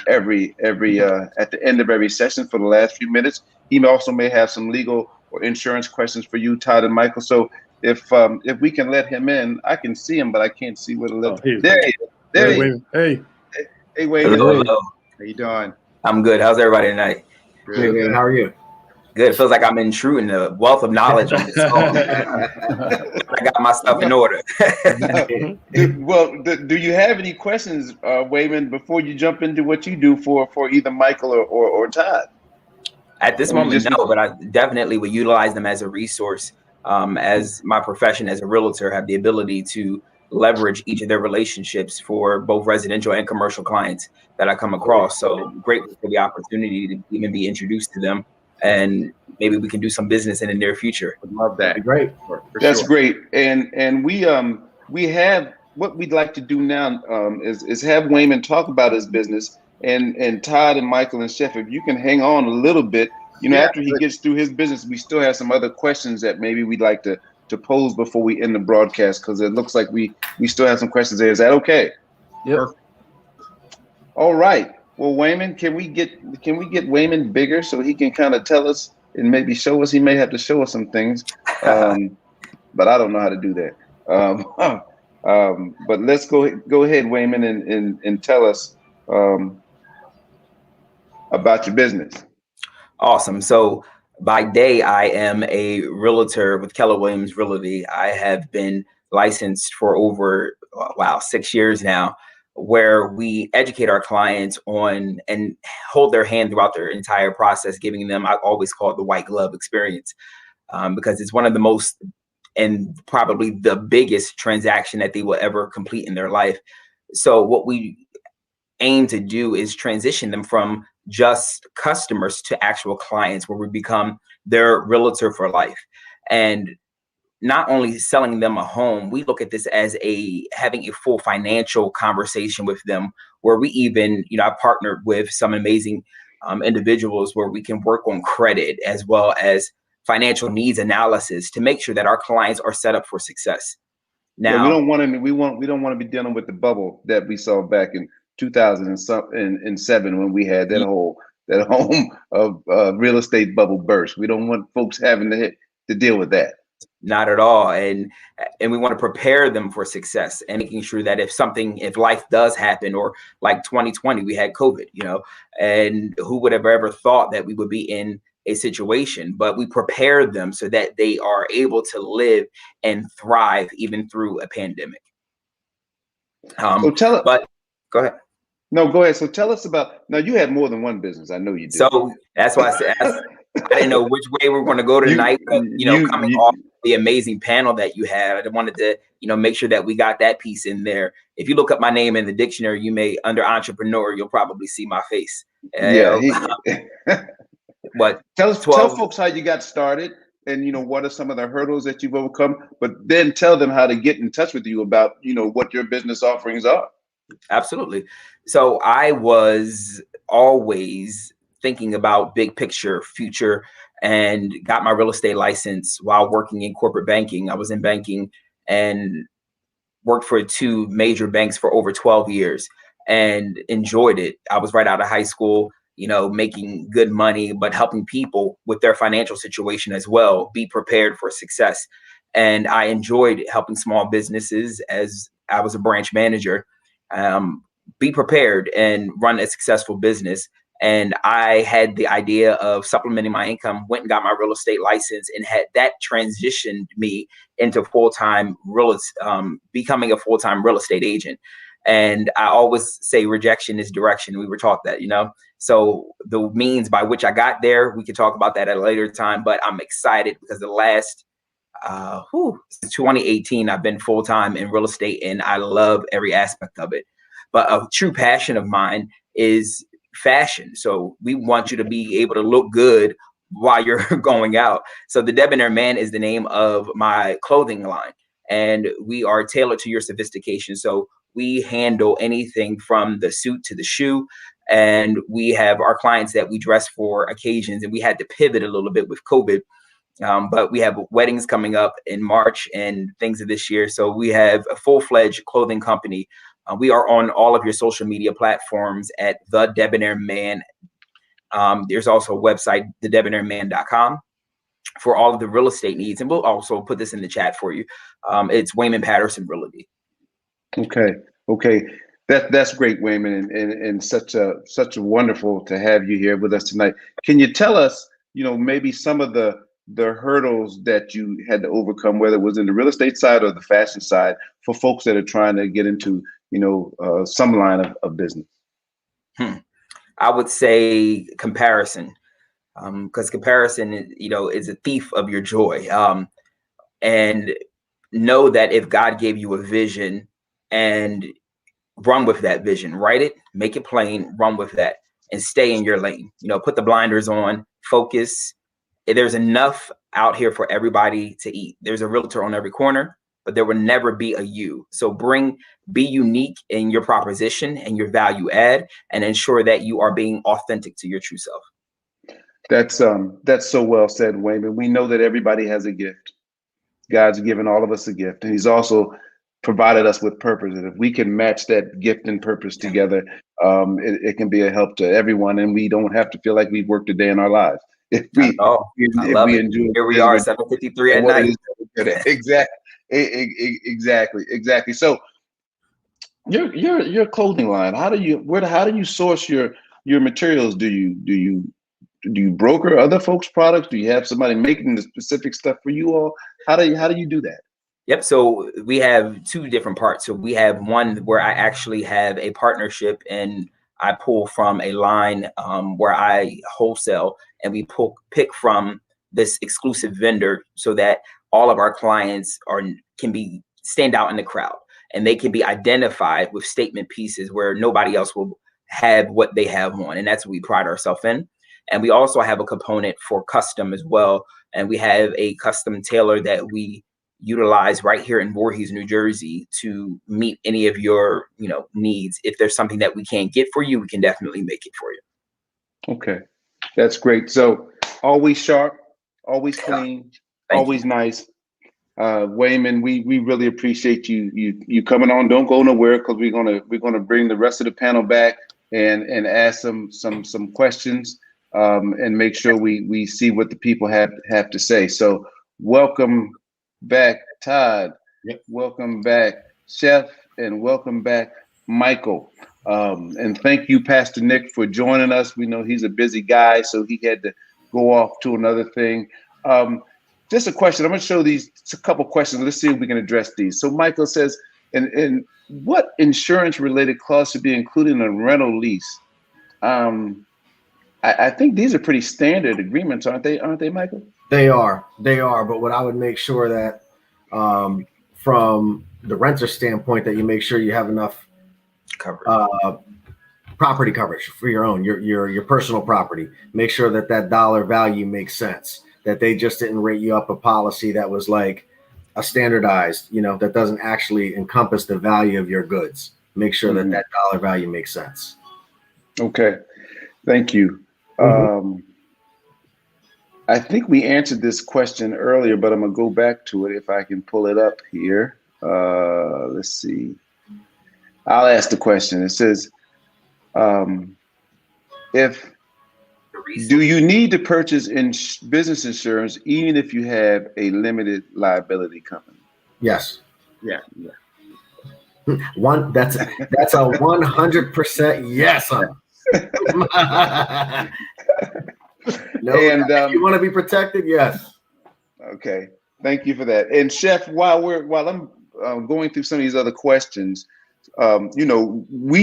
every at the end of every session for the last few minutes. He also may have some legal or insurance questions for you, Todd and Michael. So if we can let him in, I can see him, but I can't see what it looks. There he is. There he is. Hey, Wayne. Hello. How you doing? I'm good. How's everybody tonight? Good. How are you? Good. It feels like I'm intruding a wealth of knowledge on this call. I got my stuff in order. Do you have any questions, Wayman, before you jump into what you do for either Michael or Todd? At this moment, no, but I definitely would utilize them as a resource. As my profession as a realtor, have the ability to leverage each of their relationships for both residential and commercial clients that I come across. So grateful for the opportunity to even be introduced to them. And maybe we can do some business in the near future. Would love that. That'd be great. That's great. And we have what we'd like to do now is have Wayman talk about his business, and Todd and Michael and Chef, if you can hang on a little bit, after he gets through his business, we still have some other questions that maybe we'd like to pose before we end the broadcast, because it looks like we still have some questions there. Is that okay? Yep. All right. Well, Wayman, can we get Wayman bigger so he can kind of tell us and maybe show us? He may have to show us some things, but I don't know how to do that. But let's go ahead, Wayman, and tell us about your business. Awesome. So by day, I am a realtor with Keller Williams Realty. I have been licensed for over 6 years now, where we educate our clients on and hold their hand throughout their entire process, giving them, I always call it the white glove experience, because it's one of the most and probably the biggest transaction that they will ever complete in their life. So what we aim to do is transition them from just customers to actual clients, where we become their realtor for life. And not only selling them a home, we look at this as having a full financial conversation with them, where we even, I partnered with some amazing individuals where we can work on credit as well as financial needs analysis to make sure that our clients are set up for success. Now, we don't want to be dealing with the bubble that we saw back in 2007 when we had that home of real estate bubble burst. We don't want folks having to deal with that. Not at all. And we want to prepare them for success and making sure that if life does happen, or like 2020, we had COVID, and who would have ever thought that we would be in a situation, but we prepare them so that they are able to live and thrive even through a pandemic. So tell us. But Go ahead. No, go ahead. So tell us about, now you have more than one business. I know you do. So that's why I said, I didn't know which way we're going to go tonight, but coming off the amazing panel that you had, I wanted to, make sure that we got that piece in there. If you look up my name in the dictionary, you may, under entrepreneur, you'll probably see my face. But tell folks how you got started and, what are some of the hurdles that you've overcome, but then tell them how to get in touch with you about, what your business offerings are. Absolutely. So I was always thinking about big picture, future, and got my real estate license while working in corporate banking. I was in banking and worked for 2 major banks for over 12 years and enjoyed it. I was right out of high school, making good money, but helping people with their financial situation as well, be prepared for success. And I enjoyed helping small businesses as I was a branch manager. Be prepared and run a successful business. And I had the idea of supplementing my income, went and got my real estate license, and had that transitioned me into becoming a full-time real estate agent. And I always say rejection is direction. We were taught that, So the means by which I got there, we could talk about that at a later time, but I'm excited because the last since 2018, I've been full-time in real estate and I love every aspect of it. But a true passion of mine is fashion. So we want you to be able to look good while you're going out. So the Debonair Man is the name of my clothing line, and we are tailored to your sophistication. So we handle anything from the suit to the shoe. And we have our clients that we dress for occasions, and we had to pivot a little bit with COVID. But we have weddings coming up in March and things of this year. So we have a full-fledged clothing company. We are on all of your social media platforms at The Debonair Man. There's also a website, thedebonairman.com, for all of the real estate needs. And we'll also put this in the chat for you. It's Wayman Patterson Realty. Okay. That's great, Wayman, and such a wonderful to have you here with us tonight. Can you tell us, maybe some of the hurdles that you had to overcome, whether it was in the real estate side or the fashion side, for folks that are trying to get into, some line of business? I would say comparison, because comparison, is a thief of your joy. And know that if God gave you a vision, and run with that vision, write it, make it plain, run with that, and stay in your lane. Put the blinders on, focus. There's enough out here for everybody to eat. There's a realtor on every corner, but there will never be a you. So be unique in your proposition and your value add, and ensure that you are being authentic to your true self. That's so well said, Wayman. We know that everybody has a gift. God's given all of us a gift, and He's also provided us with purpose. And if we can match that gift and purpose together, it can be a help to everyone, and we don't have to feel like we've worked a day in our lives. If we enjoy, here we are, 7:53 at night. Exactly. So your clothing line, how do you source your materials? Do you broker other folks' products? Do you have somebody making the specific stuff for you all? How do you do that? Yep. So we have 2 different parts. So we have one where I actually have a partnership, and I pull from a line where I wholesale, and we pick from this exclusive vendor so that all of our clients can stand out in the crowd, and they can be identified with statement pieces where nobody else will have what they have on. And that's what we pride ourselves in. And we also have a component for custom as well. And we have a custom tailor that we utilize right here in Voorhees, New Jersey, to meet any of your, needs. If there's something that we can't get for you, we can definitely make it for you. Okay, that's great. So always sharp, always clean, always nice. Wayman, we really appreciate you coming on. Don't go nowhere, because we're gonna bring the rest of the panel back and ask some questions and make sure we see what the people have to say. So welcome back, Todd. Yep. Welcome back, Chef, and welcome back, Michael. And thank you, Pastor Nick, for joining us. We know he's a busy guy, so he had to go off to another thing. Just a question. I'm going to show these a couple questions. Let's see if we can address these. So Michael says, And what insurance related costs should be included in a rental lease? I think these are pretty standard agreements, aren't they, Michael? They are. But what I would make sure that from the renter standpoint, that you make sure you have enough property coverage for your own, your personal property. Make sure that dollar value makes sense, that they just didn't rate you up a policy that was like a standardized, that doesn't actually encompass the value of your goods. Make sure that dollar value makes sense. Okay. Thank you. I think we answered this question earlier, but I'm going to go back to it if I can pull it up here. Let's see. I'll ask the question. It says, do you need to purchase business insurance even if you have a limited liability company? Yes. Yeah. That's a 100% yes. No, and you want to be protected? Yes. Okay. Thank you for that. And Chef, while I'm going through some of these other questions, we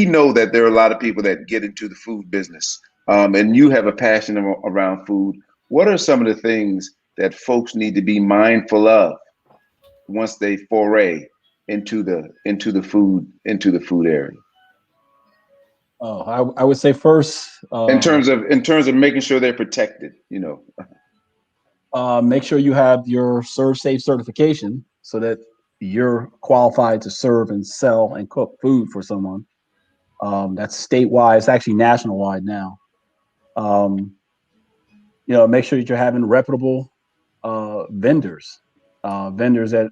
know that there are a lot of people that get into the food business, and you have a passion around food. What are some of the things that folks need to be mindful of once they foray into the food area? Oh, I would say first, in terms of making sure they're protected, make sure you have your Serve Safe certification so that you're qualified to serve and sell and cook food for someone. That's statewide. It's actually national wide now. Make sure that you're having reputable vendors that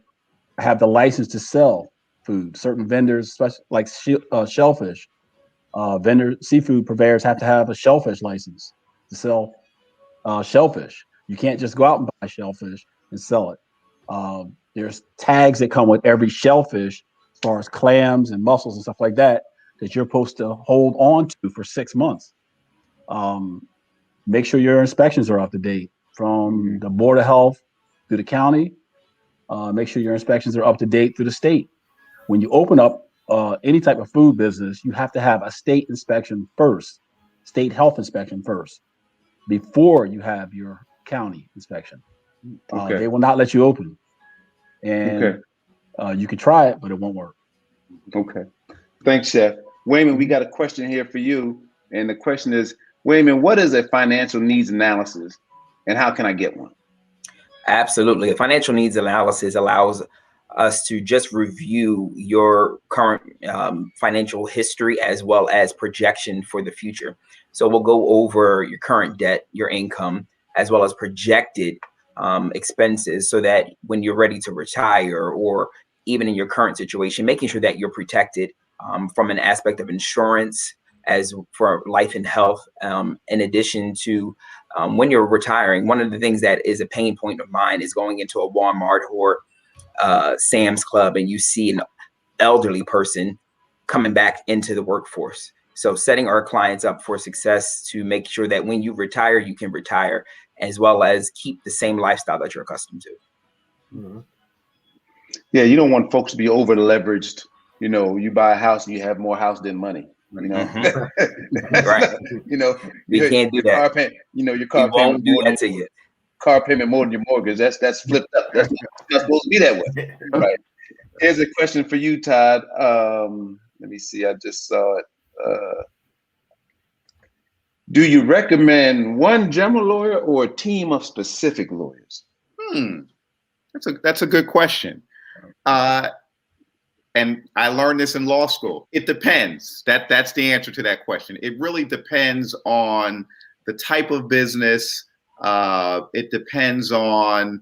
have the license to sell food. Certain vendors, especially like shellfish. Seafood purveyors have to have a shellfish license to sell shellfish. You can't just go out and buy shellfish and sell it. There's tags that come with every shellfish, as far as clams and mussels and stuff like that you're supposed to hold on to for 6 months. Make sure your inspections are up to date from the Board of Health through the county. Make sure your inspections are up to date through the state. When you open up any type of food business, you have to have a state inspection first, state health inspection first, before you have your county inspection. Okay. They will not let you open. And you can try it, but it won't work. Okay. Thanks, Chef. Wayman, we got a question here for you. And the question is, Wayman, what is a financial needs analysis and how can I get one? Absolutely. A financial needs analysis allows us to just review your current financial history as well as projection for the future. So we'll go over your current debt, your income, as well as projected expenses so that when you're ready to retire or even in your current situation, making sure that you're protected from an aspect of insurance as for life and health. In addition to when you're retiring, one of the things that is a pain point of mine is going into a Walmart or Sam's Club and you see an elderly person coming back into the workforce. So setting our clients up for success to make sure that when you retire, you can retire as well as keep the same lifestyle that you're accustomed to. Mm-hmm. Yeah, you don't want folks to be over leveraged. You buy a house and you have more house than money. Mm-hmm. Right. You can't do that. Car payment, your car payment do that to you. Car payment more than your mortgage. That's flipped up. That's not supposed to be that way. Right. Here's a question for you, Todd. Let me see. I just saw it. Do you recommend one general lawyer or a team of specific lawyers? That's a good question. And I learned this in law school. It depends. That's the answer to that question. It really depends on the type of business. It depends on,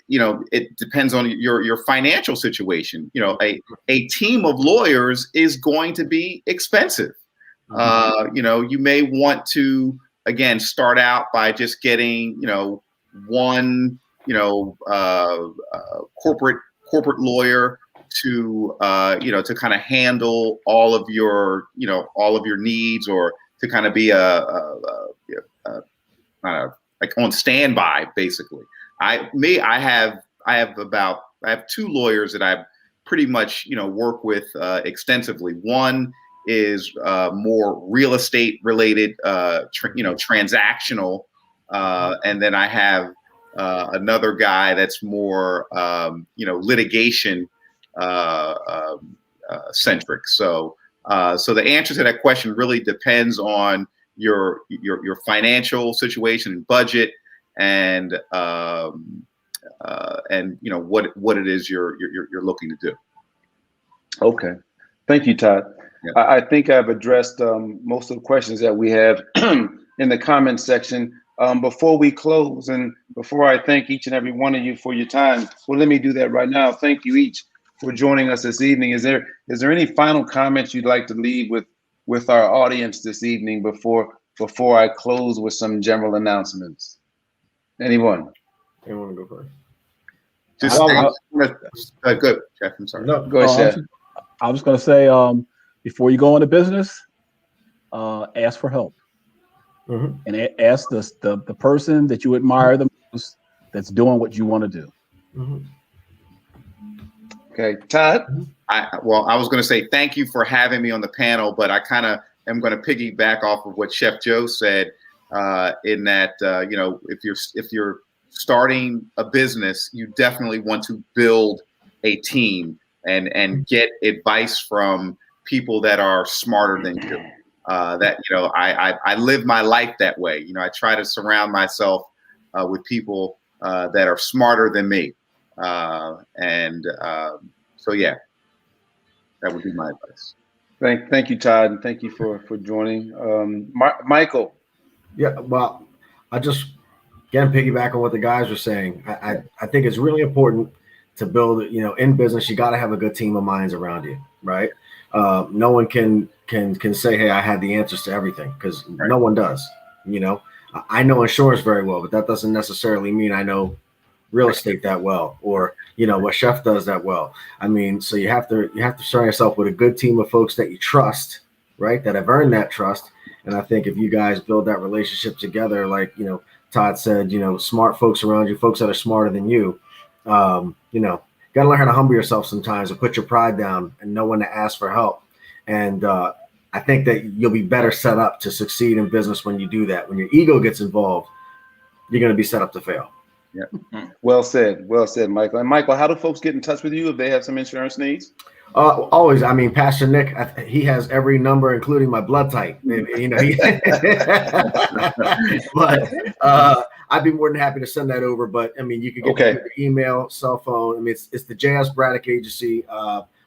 it depends on your financial situation. A team of lawyers is going to be expensive. You may want to, again, start out by just getting, one, corporate lawyer to to kind of handle all of your needs, or to kind of be like on standby, basically. I have 2 lawyers that I've pretty much, work with extensively. One is more real estate related, transactional. And then I have another guy that's more, litigation centric. So the answer to that question really depends on your financial situation and budget, and what it is you're looking to do. Okay, thank you, Todd. Yeah. I think I've addressed most of the questions that we have in the comments section. Before we close, and before I thank each and every one of you for your time, well, let me do that right now. Thank you each for joining us this evening. Is there any final comments you'd like to leave with our audience this evening before I close with some general announcements? Anyone? Anyone go first? Just good, Jeff. I'm sorry. No, Go ahead, Chef. I was going to say, before you go into business, ask for help. Mm-hmm. And ask the person that you admire the most that's doing what you want to do. Mm-hmm. Okay, Todd. I was going to say thank you for having me on the panel, but I kind of am going to piggyback off of what Chef Joe said, in that if you're starting a business, you definitely want to build a team and get advice from people that are smarter than you. I live my life that way. I try to surround myself with people that are smarter than me. So yeah, that would be my advice. Thank you, Todd, and thank you for joining. Michael. Yeah, well, I just again piggyback on what the guys are saying. I think it's really important to build. In business, you got to have a good team of minds around you, right? No one can say, hey, I have the answers to everything, because no one does. I know insurance very well, but that doesn't necessarily mean I know real estate that well, or what Chef does that well. I mean, so you have to surround yourself with a good team of folks that you trust, right? That have earned that trust. And I think if you guys build that relationship together, like Todd said, smart folks around you, folks that are smarter than you, got to learn how to humble yourself sometimes and put your pride down and know when to ask for help. And I think that you'll be better set up to succeed in business when you do that. When your ego gets involved, you're going to be set up to fail. Yeah. Well said, Michael. And Michael, how do folks get in touch with you if they have some insurance needs? Always. I mean, Pastor Nick, he has every number, including my blood type. But I'd be more than happy to send that over. But I mean, you can get the email, cell phone. I mean, it's the J.S. Braddock Agency.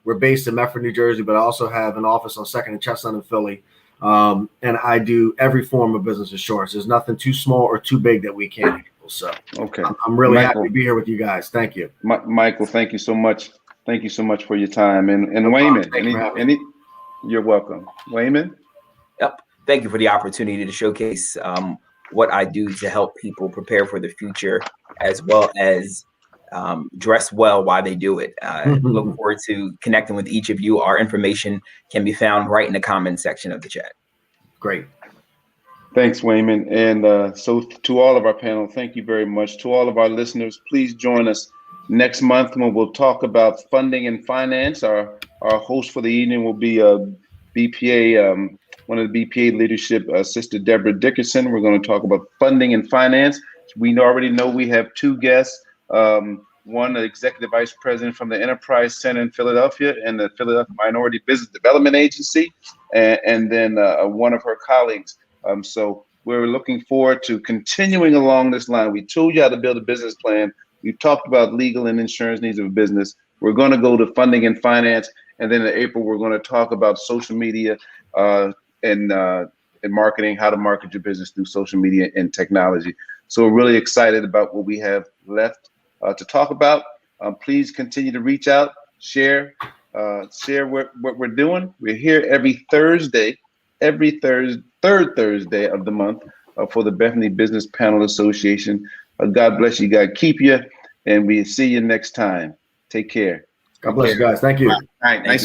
We're based in Medford, New Jersey, but I also have an office on 2nd and Chestnut in Philly. And I do every form of business insurance. There's nothing too small or too big that we can't handle. So I'm really happy to be here with you guys. Thank you. Michael, thank you so much. Thank you so much for your time. And Wayman, you're welcome. Wayman? Yep. Thank you for the opportunity to showcase what I do to help people prepare for the future, as well as dress well while they do it. Look forward to connecting with each of you. Our information can be found right in the comment section of the chat. Great. Thanks, Wayman. And so to all of our panel, thank you very much. To all of our listeners, please join us next month when we'll talk about funding and finance. Our host for the evening will be BPA, one of the BPA leadership, Sister Deborah Dickerson. We're going to talk about funding and finance. We already know we have two guests. One, the executive vice president from the Enterprise Center in Philadelphia and the Philadelphia Minority Business Development Agency, and then one of her colleagues. So we're looking forward to continuing along this line. We told you how to build a business plan. We've talked about legal and insurance needs of a business. We're going to go to funding and finance. And then in April, we're going to talk about social media and marketing, how to market your business through social media and technology. So we're really excited about what we have left to talk about. Please continue to reach out, share what we're doing. We're here every Thursday, third Thursday of the month for the Bethany Business Panel Association. God bless you, God keep you, and we'll see you next time. Take care. God bless you guys. Thank you. All right. Nice